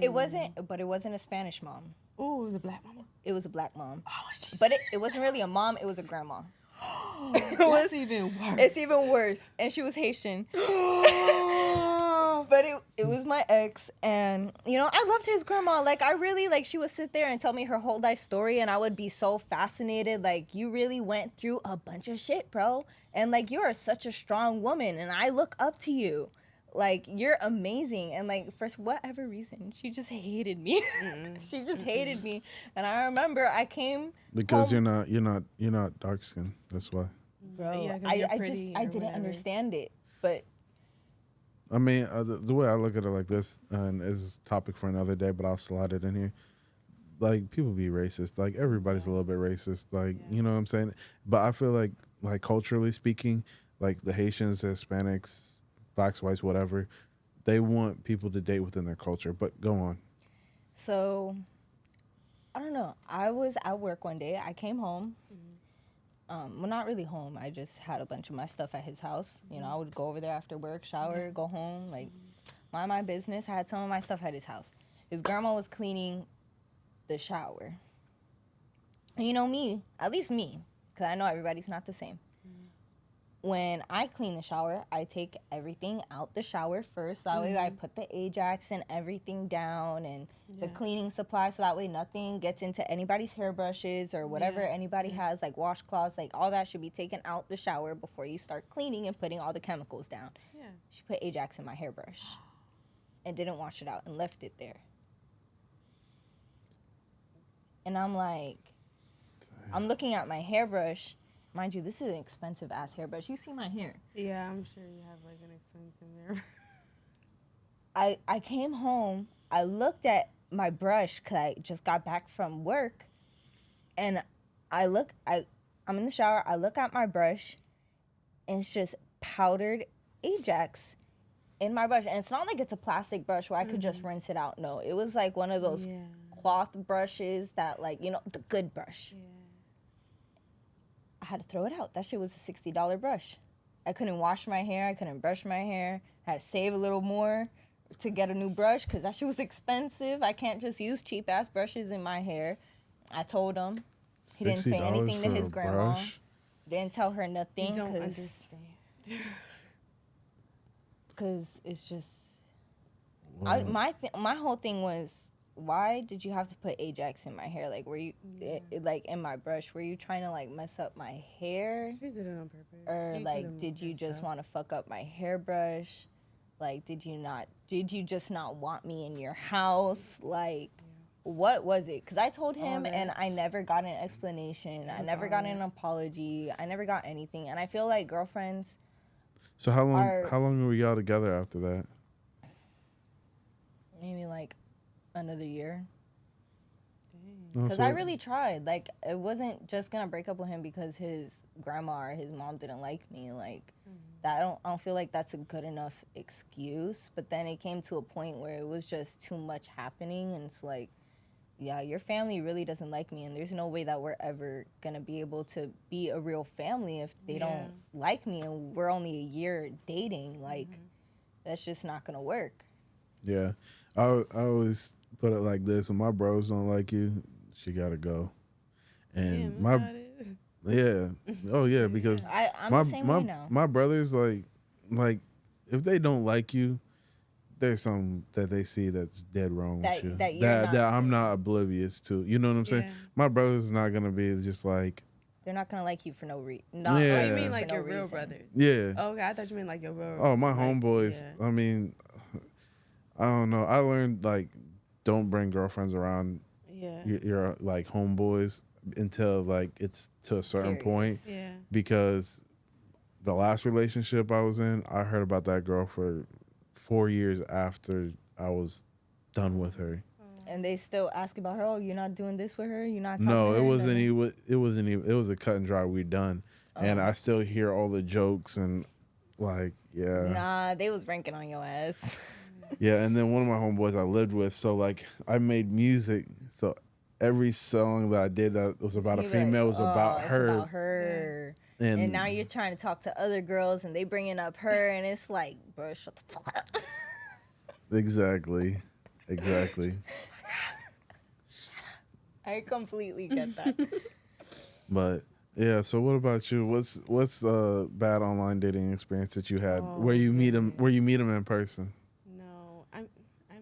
it wasn't a Spanish mom. Oh, it was a black mama. It was a black mom. Oh, she's But it wasn't really a mom, it was a grandma. That's even worse. It's even worse. And she was Haitian. But it was my ex, and you know, I loved his grandma. Like, I really, like, she would sit there and tell me her whole life story, and I would be so fascinated. Like, you really went through a bunch of shit, bro. And like, you are such a strong woman, and I look up to you. Like, you're amazing. And like, for whatever reason, she just hated me. She just hated me. And I remember I came because home, you're not dark skinned. That's why. bro. Yeah, 'cause I you're just pretty I or didn't whatever. understand it. But I mean, the way I look at it like this, and it's a topic for another day, but I'll slide it in here. Like, people be racist. Like, everybody's a little bit racist. Like, you know what I'm saying? But I feel like culturally speaking, like the Haitians, the Hispanics, blacks, whites, whatever, they want people to date within their culture. But go on. so I don't know. I was at work one day. I came home. Well, not really home. I just had a bunch of my stuff at his house. You know, I would go over there after work, shower, go home, like, mind my business. I had some of my stuff at his house. His grandma was cleaning the shower. And you know me, at least me, because I know everybody's not the same. When I clean the shower, I take everything out the shower first. That way I put the Ajax and everything down and the cleaning supplies, so that way nothing gets into anybody's hairbrushes or whatever anybody has, like washcloths, like all that should be taken out the shower before you start cleaning and putting all the chemicals down. Yeah. She put Ajax in my hairbrush and didn't wash it out and left it there. And I'm like, I'm looking at my hairbrush. Mind you, this is an expensive ass hairbrush. You see my hair. Yeah, I'm sure you have like an expensive mirror. I came home. I looked at my brush because I just got back from work, and I'm in the shower. I look at my brush, and it's just powdered Ajax in my brush. And it's not like it's a plastic brush where I could just rinse it out. No, it was like one of those cloth brushes that, like, you know, the good brush. Yeah. I had to throw it out. That shit was a $60 brush. I couldn't wash my hair. I couldn't brush my hair. I had to save a little more to get a new brush because that shit was expensive. I can't just use cheap-ass brushes in my hair. I told him. He didn't say anything to his grandma. Brush? Didn't tell her nothing. You don't understand. Because it's just... Wow. my whole thing was, why did you have to put Ajax in my hair? Like, were you, like, in my brush, were you trying to, like, mess up my hair? She did it on purpose. Or, She like, could've did you messed just up. want to fuck up my hairbrush? Like, did you just not want me in your house? Like, what was it? Because I told him, and I never got an explanation. I never got an apology. I never got anything. And I feel like girlfriends... So how long were y'all together after that? Maybe, like, another year. Oh, Because so- I really tried. Like, it wasn't just going to break up with him because his grandma or his mom didn't like me. Like, that I don't feel like that's a good enough excuse. But then it came to a point where it was just too much happening. And it's like, yeah, your family really doesn't like me. And there's no way that we're ever going to be able to be a real family if they don't like me. And we're only a year dating. Like, that's just not going to work. Yeah, I always put it like this: when my bros don't like you, she gotta go. And because I'm the same way now. my brothers like if they don't like you, there's something that they see that's dead wrong with you that I'm not oblivious to. You know what I'm saying? Yeah. My brother's not gonna be just like. They're not going to like you for no reason. Yeah. Oh, Yeah. you mean like For no your real reason. brothers? Yeah. Oh, okay, I thought you meant like your real. Oh, my like, homeboys. yeah. I mean, I don't know. I learned like don't bring girlfriends around Yeah. your like homeboys until like it's to a certain Serious. point, Yeah. because the last relationship I was in, I heard about that girl for 4 years after I was done with her. And they still ask about her. Oh, you're not doing this with her. You're not. Talking No, to it her? wasn't even. It wasn't even. It was a cut and dry. We done, and I still hear all the jokes and like, yeah. Nah, they was ranking on your ass. Yeah, and then one of my homeboys I lived with, so like I made music, so every song that I did that was about a You're like, female was oh, about it's her. about her. And now you're trying to talk to other girls and they bringing up her, and it's like, bro, shut the fuck up. Exactly. I completely get that. But yeah, so what about you? What's bad online dating experience that you had Oh, where you meet them goodness. where you meet them in person? No, I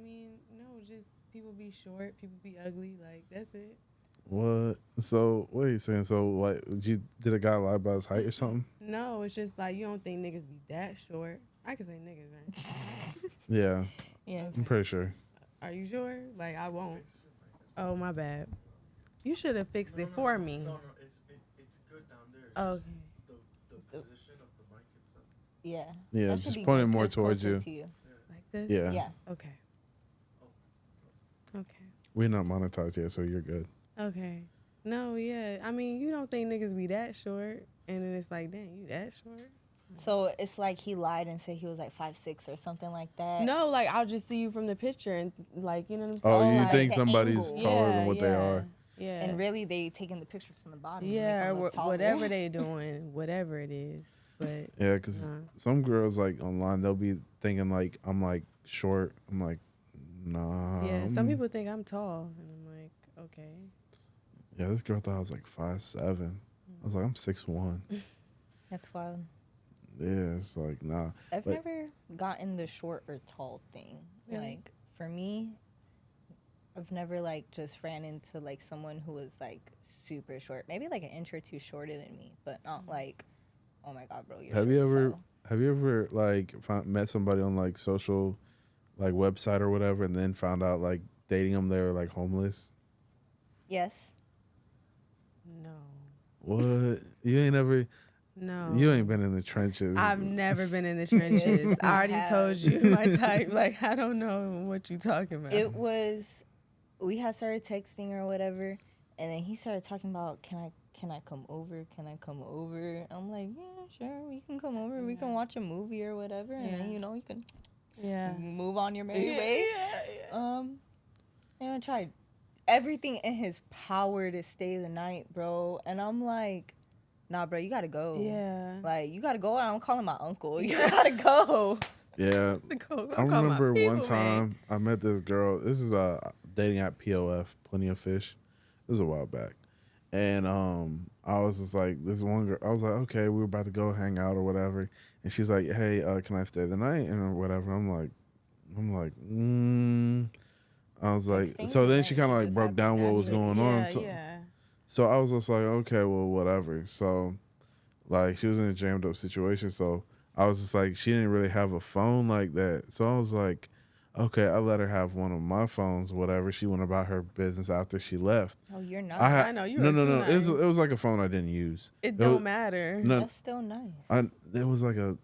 mean, no, just people be short, people be ugly. Like that's it. What? So what are you saying? So like, did a guy lie about his height or something? No, it's just like you don't think niggas be that short. I can say niggas, right? Yeah, Yeah. I'm pretty sure. Are you sure? Like I won't. Oh my bad. You should have fixed it for me. it's good down there. Okay. The position of the mic itself. Yeah. Yeah, That should just be point it good 'cause more it's towards closer you. to Like this. Yeah. Yeah. Okay. Okay. We're not monetized yet, so you're good. Okay. No, yeah. I mean, you don't think niggas be that short, and then it's like, dang, you that short? So it's like he lied and said he was like 5'6" or something like that. No, like I'll just see you from the picture and like you know what I'm saying. Oh, you like think the somebody's angle. taller than what they yeah, are? Yeah. And really, they taking the picture from the bottom. Yeah, to or make 'em look taller. whatever they doing, whatever it is. But Yeah, because some girls like online they'll be thinking like I'm like short. I'm like, nah. yeah, some people think I'm tall, and I'm like, okay. Yeah, this girl thought I was like 5'7". I was like, I'm 6'1". That's wild. Yeah, it's like nah. I've But- never gotten the short or tall thing. Really? Like for me, I've never like just ran into like someone who was like super short. Maybe like an inch or two shorter than me, but not like, oh my god, bro, you're Have short you as ever hell. have you ever like met somebody on like social, like website or whatever, and then found out like dating them they were like homeless? Yes. No, What? You ain't ever. no. You ain't been in the trenches. I've never been in the trenches. I already have. told you my type. Like I don't know what you talking about. It was, we had started texting or whatever, and then he started talking about, can I come over? Can I come over? I'm like, yeah, sure, we can come over. We can watch a movie or whatever, and then you can yeah. move on your merry way. And I tried everything in his power to stay the night, bro. And I'm like, nah, bro, you gotta go. Yeah. Like, you gotta go. I don't call him my uncle. You gotta go. Yeah, Go I remember one people, man. time I met this girl. This is dating app POF, Plenty of Fish. This was a while back, and I was just like this one girl. I was like, okay, we were about to go hang out or whatever, and she's like, hey, can I stay the night and whatever? I'm like, I was like, staying so the then night she kind of should like just broke happen down what was naturally. going on. Yeah, So, yeah. so I was just like, okay, well, whatever. So, like, she was in a jammed up situation. So I was just like, she didn't really have a phone like that. So I was like, okay, I let her have one of my phones, whatever. She went about her business after she left. Oh, you're not. I know, you no, are no, too no. It nice. was like a phone I didn't use. It was- don't matter. No, That's still nice. it was like an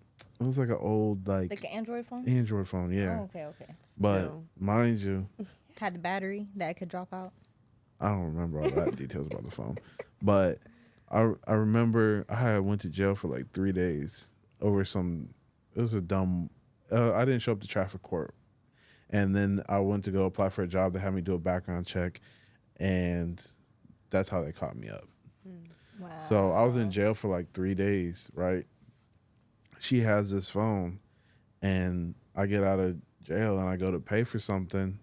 old Like an Android phone? Android phone, yeah. Oh, okay. But Still. mind you, Had the battery that could drop out. I don't remember all that details about the phone, but I remember I went to jail for like 3 days over some. It was a dumb. I didn't show up to traffic court, and then I went to go apply for a job. They had me do a background check, and that's how they caught me up. Wow. So I was in jail for like 3 days, right? She has this phone, and I get out of jail and I go to pay for something.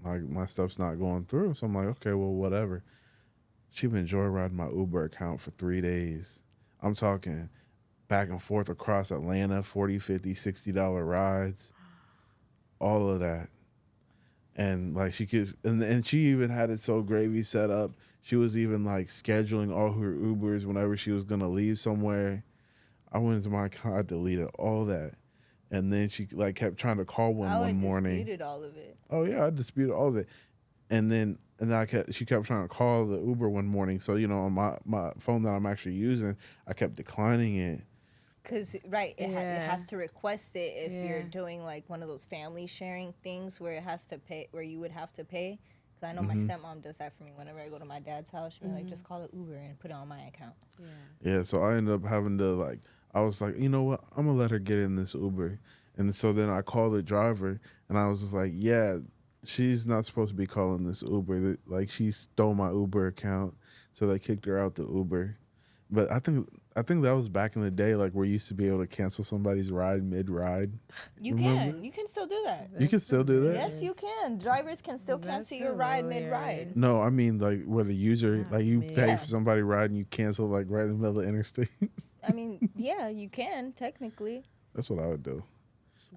Like my stuff's not going through, so I'm like, okay, well, whatever. She been joyriding my Uber account for 3 days. I'm talking back and forth across Atlanta, $40, $50, $60 rides, all of that. And like she could, and she even had it so gravy set up. She was even like scheduling all her Ubers whenever she was gonna leave somewhere. I went into my account, I deleted all that, and then she like kept trying to call one morning. Disputed all of it. Oh yeah, I disputed all of it, and then she kept trying to call the Uber one morning. So on my phone that I'm actually using, I kept declining it. Because, right, it Yeah. has to request it if you're Yeah. doing, like, one of those family sharing things where it has to pay, where you would have to pay. Because I know Mm-hmm. my stepmom does that for me. Whenever I go to my dad's house, she'll be like, just call it Uber and put it on my account. Yeah. Yeah, so I ended up having to I was like, you know what? I'm gonna let her get in this Uber, And so then I called the driver, and I was just like, yeah, she's not supposed to be calling this Uber. Like, she stole my Uber account, so they kicked her out the Uber. But I think that was back in the day, like, where you used to be able to cancel somebody's ride mid-ride. You Remember? can still do that. You can still do that? Yes, you can. Drivers can still That's cancel your ride hilarious. mid-ride. No, I mean, like, where the user, Not like, you mid. pay Yeah. for somebody ride and you cancel, like, right in the middle of the interstate. I mean, yeah, you can technically. That's what I would do.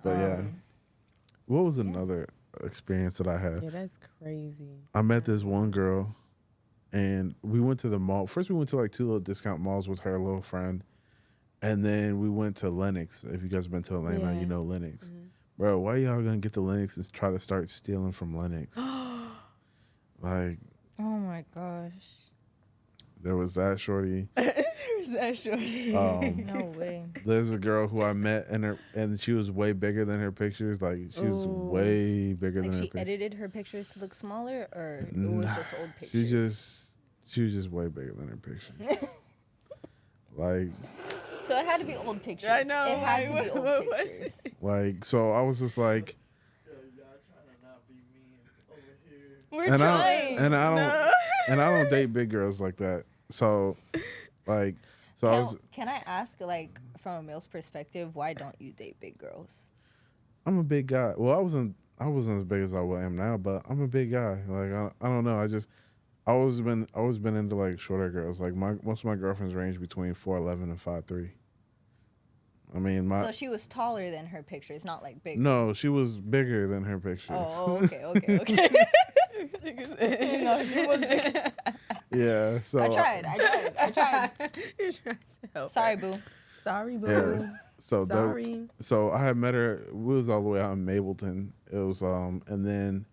But yeah. What was another experience that I had? Yeah, that's crazy. I met this one girl, and we went to the mall. First, we went to like 2 little discount malls with her little friend, and then we went to Lenox. If you guys been to Atlanta, Yeah. you know Lenox. Mhm. Bro, why y'all gonna get to Lenox and try to start stealing from Lenox? Like, Oh my gosh. there was that shorty. There's that shorty. No way. There's a girl who I met, and she was way bigger than her pictures. Like, she was Ooh. way bigger Like than her she pictures. edited her pictures to look smaller, or it was Nah, just old pictures. She was just way bigger than her pictures. Like, So it had to be old pictures. I know, It had like, to be what old was pictures. so I was just like, We're and trying. I don't date big girls like that. So, like, so I was. Can I ask, like, from a male's perspective, why don't you date big girls? I'm a big guy. Well, I wasn't as big as I am now, but I'm a big guy. Like, I don't know. I always been into like shorter girls. Like, most of my girlfriends range between 4'11" and 5'3". I mean, So she was taller than her pictures, not like big. no, she was bigger than her pictures. Oh, okay. No, she was big. Yeah. So I tried. You're trying to help. Sorry, her. boo. Sorry, boo. Yeah. So Sorry. So I had met her. We was all the way out in Mableton. It was and then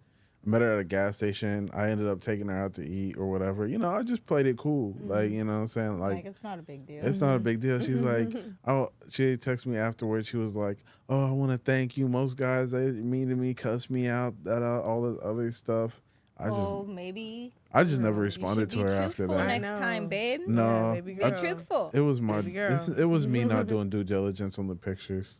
I met her at a gas station. I ended up taking her out to eat or whatever. You know, I just played it cool. Like, you know what I'm saying? Like, it's not a big deal. It's not a big deal. She's like, oh, she texted me afterwards. She was like, oh, I want to thank you. Most guys, they mean to me, cuss me out, all this other stuff. Maybe I just never you responded should to be her after truthful that. next I time, know. babe. No, Yeah, baby Be girl. truthful. it was my, Baby girl. it was me not doing due diligence on the pictures.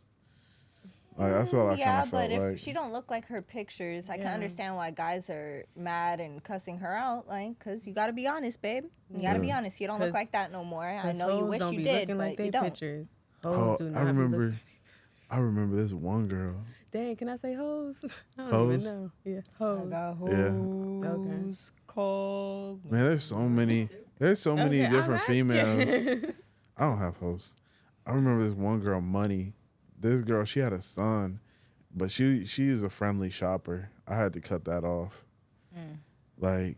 Like, that's all I kind Yeah, of but felt if like. she don't look like her pictures, I can Yeah. understand why guys are mad and cussing her out. Like, cause you gotta be honest, babe. You gotta be honest. You don't look 'Cause- like that no more. I 'Cause know you hoes wish don't you be did, looking but like you they don't. pictures. Oh, Hoes do not be looking. I remember this one girl. Dang, can I say hoes? I don't Hoes? even know. Yeah, I hoes. got Yeah. hoes called. Man, there's so many Okay, I'm different females. asking. I don't have hosts. I remember this one girl, Money. This girl, she had a son, but she is a friendly shopper. I had to cut that off. Like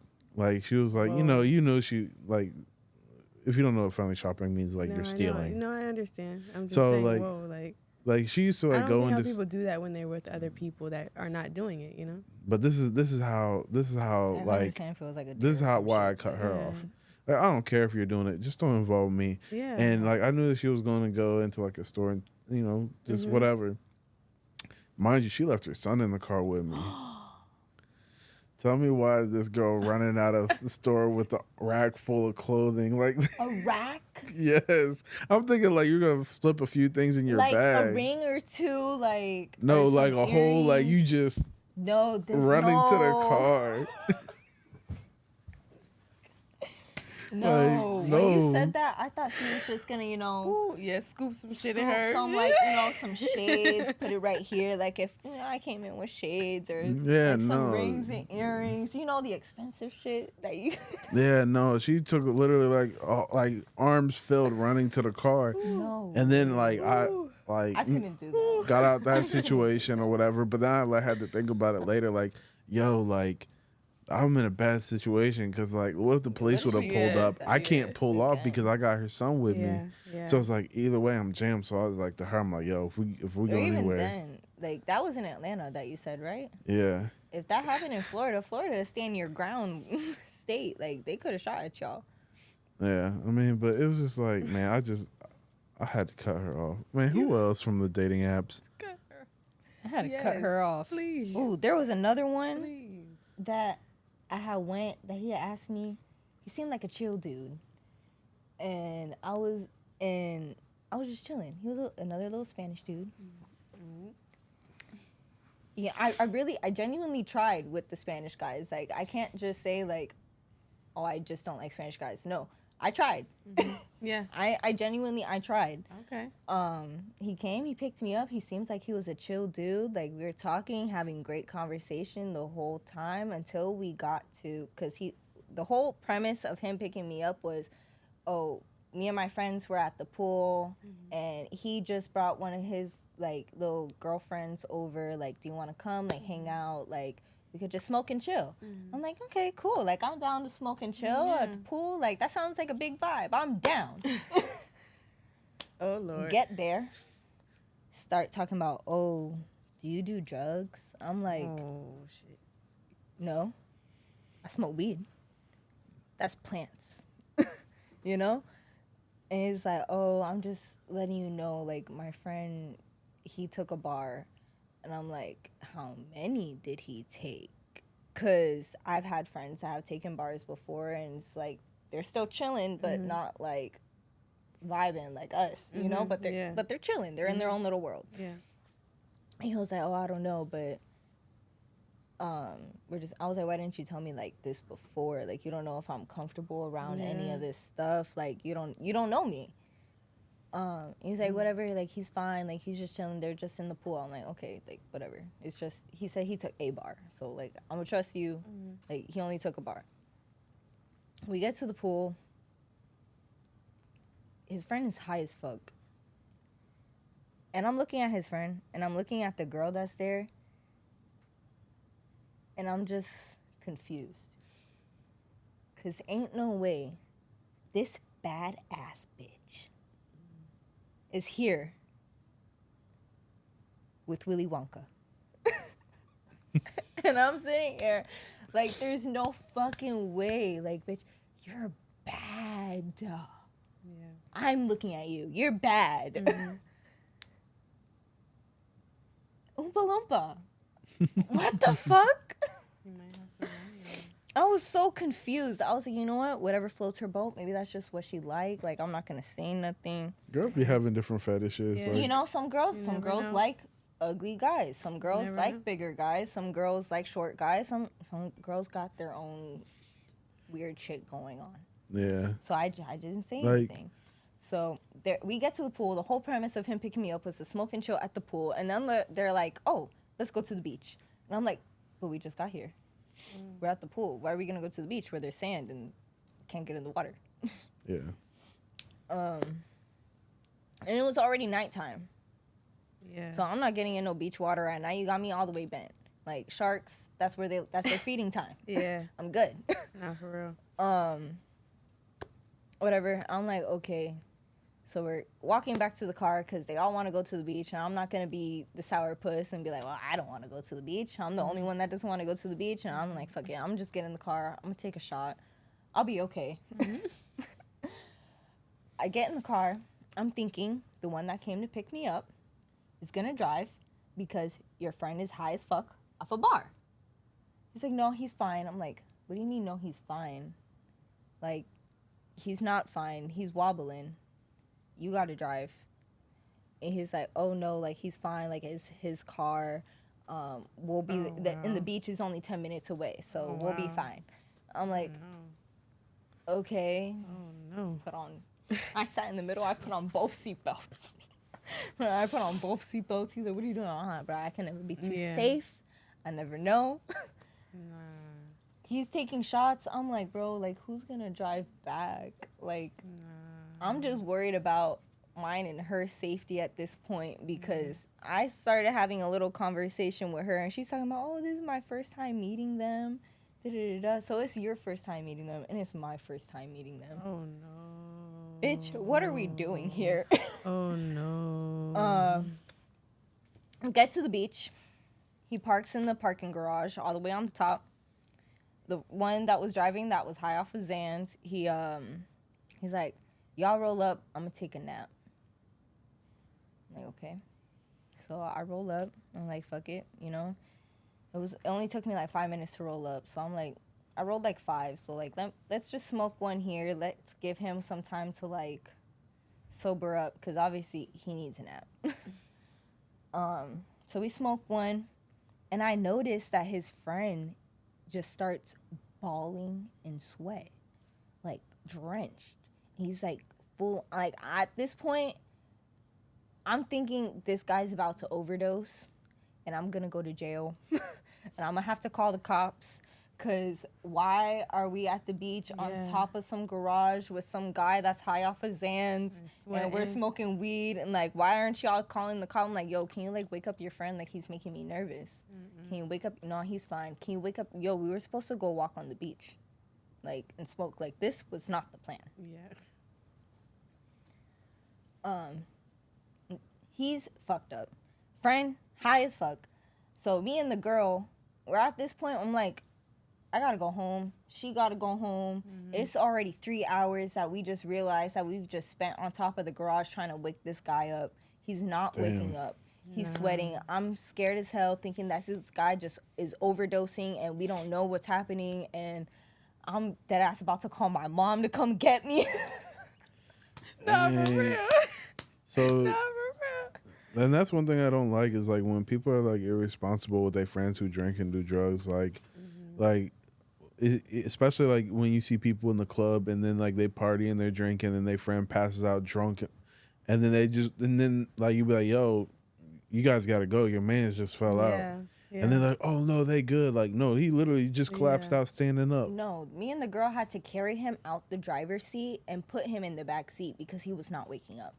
she was like, Whoa. you know, she like, if you don't know what friendly shopping means, like, No, you're I know. stealing. No, I understand. I'm just So, saying, like, whoa, like Like, she used to I like don't go get how into. people do that when they're with other people that are not doing it. You know. But this is how like Feels like a this is deer or how some why I shit, cut but- her Yeah. off. Like, I don't care if you're doing it, just don't involve me. Yeah. And like, I knew that she was going to go into like a store and, you know, just Mhm. whatever. Mind you, she left her son in the car with me. Tell me why this girl running out of the store with a rack full of clothing? Like, A rack? yes, I'm thinking like you're gonna slip a few things in your Like bag. a ring or two, like No, or like some a whole like earrings? you just No, running to the no. car. No. Like, When you no. said that, I thought she was just gonna, Ooh, yeah, scoop some shit in scoop her. some like, some shades, put it right here. Like if I came in with shades or Yeah, like some no. rings and earrings, the expensive shit that you. Yeah, no, she took literally like arms filled running to the car, No. and then like I I couldn't do that. got out that situation or whatever. But then I like, had to think about it later. Like, yo, like I'm in a bad situation because like, what if the police would if have she pulled is? up? I Yeah, can't pull off again. because I got her son with Yeah, me. yeah. So it's like either way, I'm jammed. So I was like to her, I'm like, yo, if we Or go even anywhere, then, like that was in Atlanta that you said, right? yeah. If that happened in Florida, Florida is stand your ground state. Like they could have shot at y'all. Yeah, I mean, but it was just like, man, I had to cut her off. Man, who else from the dating apps? I had to cut her off. Please. Ooh, there was another one Please. that I had went that he had asked me. He seemed like a chill dude, and I was just chilling. He was another little Spanish dude, Yeah, I genuinely tried with the Spanish guys. Like, I can't just say, like, oh, I just don't like Spanish guys. No, I tried. Yeah. I genuinely, I tried. Okay. He came, he picked me up. He seems like he was a chill dude. Like, we were talking, having great conversation the whole time until we got to, because the whole premise of him picking me up was, oh, me and my friends were at the pool, and he just brought one of his, like, little girlfriends over. Like, do you want to come, like, hang out? Like, we could just smoke and chill. I'm like, okay, cool. Like, I'm down to smoke and chill at the pool. Like, that sounds like a big vibe. I'm down. Oh, Lord. Get there. Start talking about, oh, do you do drugs? I'm like, Oh, shit. no. I smoke weed. That's plants. You know? And he's like, oh, I'm just letting you know, like, my friend, he took a bar. And I'm like, how many did he take? Because I've had friends that have taken bars before, and it's like, they're still chilling, but not, like, vibing like us, you know? But they're chilling. They're in their own little world. Yeah. And he was like, oh, I don't know, but I was like, why didn't you tell me like this before? Like, you don't know if I'm comfortable around any of this stuff. Like, you don't know me. He's like, whatever, like, he's fine, like, he's just chilling, they're just in the pool. I'm like, okay, like, whatever. It's just, he said he took a bar, so, like, I'm gonna trust you. Like, he only took a bar. We get to the pool. His friend is high as fuck. And I'm looking at his friend, and I'm looking at the girl that's there, and I'm just confused. Because ain't no way this badass bitch is here with Willy Wonka. And I'm sitting here like, there's no fucking way. Like, bitch, you're bad. Yeah. I'm looking at you. You're bad. Oompa Loompa. What the fuck? You might have some money. I was so confused. I was like, you know what? Whatever floats her boat. Maybe that's just what she liked. Like, I'm not gonna say nothing. Girls be having different fetishes. Yeah. Like, You know, some girls never know. like ugly guys. Some girls never like know. bigger guys. Some girls like short guys. Some girls got their own weird shit going on. yeah. So I didn't say Like- anything. So there, we get to the pool. The whole premise of him picking me up was to smoke and chill at the pool. And then they're like, oh, let's go to the beach. And I'm like, but we just got here. We're at the pool. Why are we going to go to the beach where there's sand and can't get in the water? Yeah. And it was already nighttime. Yeah. So I'm not getting in no beach water at night. You got me all the way bent. Like, sharks, that's their feeding time. Yeah. I'm good. Not for real. Whatever. I'm like, okay. So we're walking back to the car because they all want to go to the beach, and I'm not going to be the sour puss and be like, well, I don't want to go to the beach. I'm the only one that doesn't want to go to the beach, and I'm like, fuck it. I'm just getting in the car. I'm going to take a shot. I'll be okay. I get in the car. I'm thinking the one that came to pick me up is going to drive because your friend is high as fuck off a bar. He's like, no, he's fine. I'm like, what do you mean, no, he's fine? Like, he's not fine. He's wobbling. You got to drive. And he's like, oh, no, like, he's fine. Like, it's his car. We'll be, and the beach is only 10 minutes away, so we'll be fine. I'm like, okay. Oh, no. Put on, I sat in the middle. I put on both seatbelts. I put on both seatbelts. He's like, what are you doing? Bro, I can never be too safe. I never know. Nah. He's taking shots. I'm like, bro, like, who's going to drive back? Like, I'm just worried about mine and her safety at this point because I started having a little conversation with her, and she's talking about, oh, this is my first time meeting them. Da-da-da-da. So it's your first time meeting them, and it's my first time meeting them. Oh, no. Bitch, what are we doing here? Oh, no. Get to the beach. He parks in the parking garage all the way on the top. The one that was driving that was high off of Zans, he's like, y'all roll up, I'm gonna take a nap. I'm like, okay. So I roll up. I'm like, fuck it, you know. It only took me like 5 minutes to roll up. So I'm like, I rolled like 5. So like, let's just smoke one here. Let's give him some time to like sober up because obviously he needs a nap. So we smoke one. And I noticed that his friend just starts bawling in sweat, like drenched. He's like full, like at this point, I'm thinking this guy's about to overdose and I'm gonna go to jail and I'm gonna have to call the cops. Cause why are we at the beach on top of some garage with some guy that's high off of Xans and we're smoking weed and like why aren't y'all calling the cop? I'm like, yo, can you like wake up your friend? Like he's making me nervous. Can you wake up? No, he's fine. Can you wake up? Yo, we were supposed to go walk on the beach, like and smoke. Like this was not the plan. He's fucked up. Friend high as fuck. So me and the girl, we're at this point. I'm like, I gotta go home. She gotta go home. It's already 3 hours that we just realized that we've just spent on top of the garage trying to wake this guy up. He's not waking up. He's sweating. I'm scared as hell thinking that this guy just is overdosing and we don't know what's happening. And I'm dead ass about to call my mom to come get me. Not for real. So, Not for real. and that's one thing I don't like is like when people are like irresponsible with their friends who drink and do drugs, like especially like when you see people in the club and then like they party and they're drinking and their friend passes out drunk and then like you be like, yo, you guys gotta go, your man's just fell out. And then like, oh no, they good. Like, no, he literally just collapsed out standing up. No, me and the girl had to carry him out the driver's seat and put him in the back seat because he was not waking up.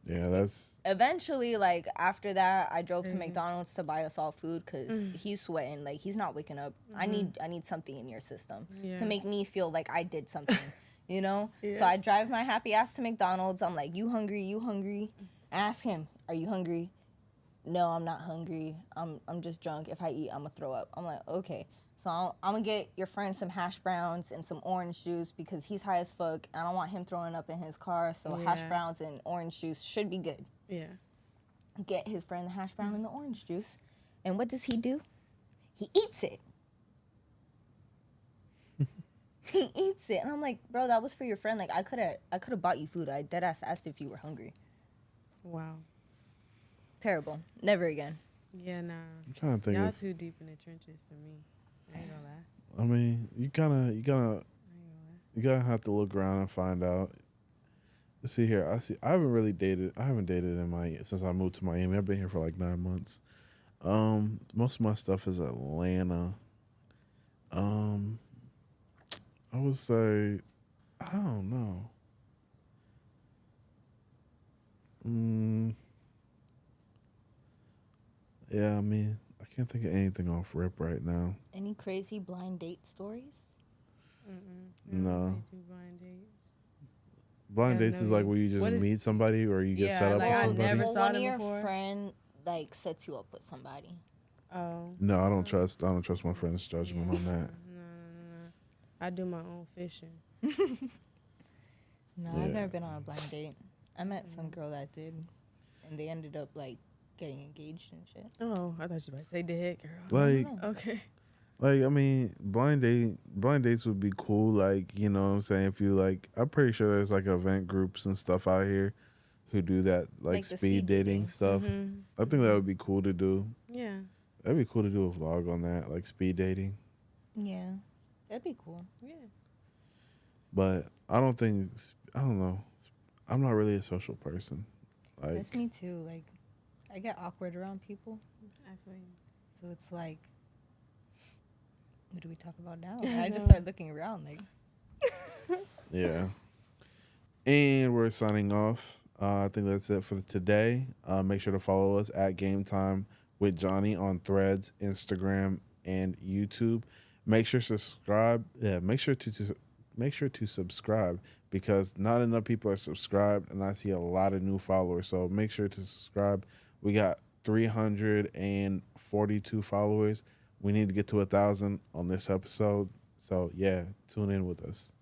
Yeah, that's... Eventually, like, after that, I drove to McDonald's to buy us all food because he's sweating. Like, he's not waking up. I need something in your system to make me feel like I did something, you know? So I drive my happy ass to McDonald's. I'm like, you hungry? You hungry? I ask him, are you hungry? No, I'm not hungry. I'm just drunk. If I eat, I'm going to throw up. I'm like, okay. So I'm going to get your friend some hash browns and some orange juice because he's high as fuck. I don't want him throwing up in his car. So hash browns and orange juice should be good. Get his friend the hash brown and the orange juice. And what does he do? He eats it. He eats it. And I'm like, bro, that was for your friend. Like, I could have bought you food. I deadass asked if you were hungry. Wow. Terrible. Never again. Yeah, nah. I'm trying to think. Y'all too deep in the trenches for me. I ain't gonna lie. I mean, you gotta have to look around and find out. Let's see here. I haven't dated in since I moved to Miami. I've been here for like 9 months. Most of my stuff is Atlanta. I would say, I don't know. Yeah, I mean, I can't think of anything off rip right now. Any crazy blind date stories? No. Blind dates. Blind dates is like where you just meet somebody or you get set up like with I somebody. never saw one them of your before. friend like sets you up with somebody. Oh. No, I don't trust my friend's judgment on that. No. I do my own fishing. No, I've never been on a blind date. I met some girl that did, and they ended up like getting engaged and shit. Oh, I thought you were about to say dead girl. Like, okay. Like, I mean, blind dates would be cool. Like, you know what I'm saying? If you like, I'm pretty sure there's like event groups and stuff out here who do that, like speed dating stuff. I think that would be cool to do. Yeah. That'd be cool to do a vlog on that, like speed dating. Yeah, that'd be cool. Yeah. But I don't know. I'm not really a social person. Like, That's me too. Like, I get awkward around people. I feel you. So it's like, what do we talk about now? I just start looking around like. yeah. And we're signing off. I think that's it for today. Make sure to follow us at Game Time with Johnny on Threads, Instagram, and YouTube. Make sure to subscribe. Yeah, make sure to subscribe because not enough people are subscribed, and I see a lot of new followers. So make sure to subscribe. We got 342 followers. We need to get to 1,000 on this episode. So yeah, tune in with us.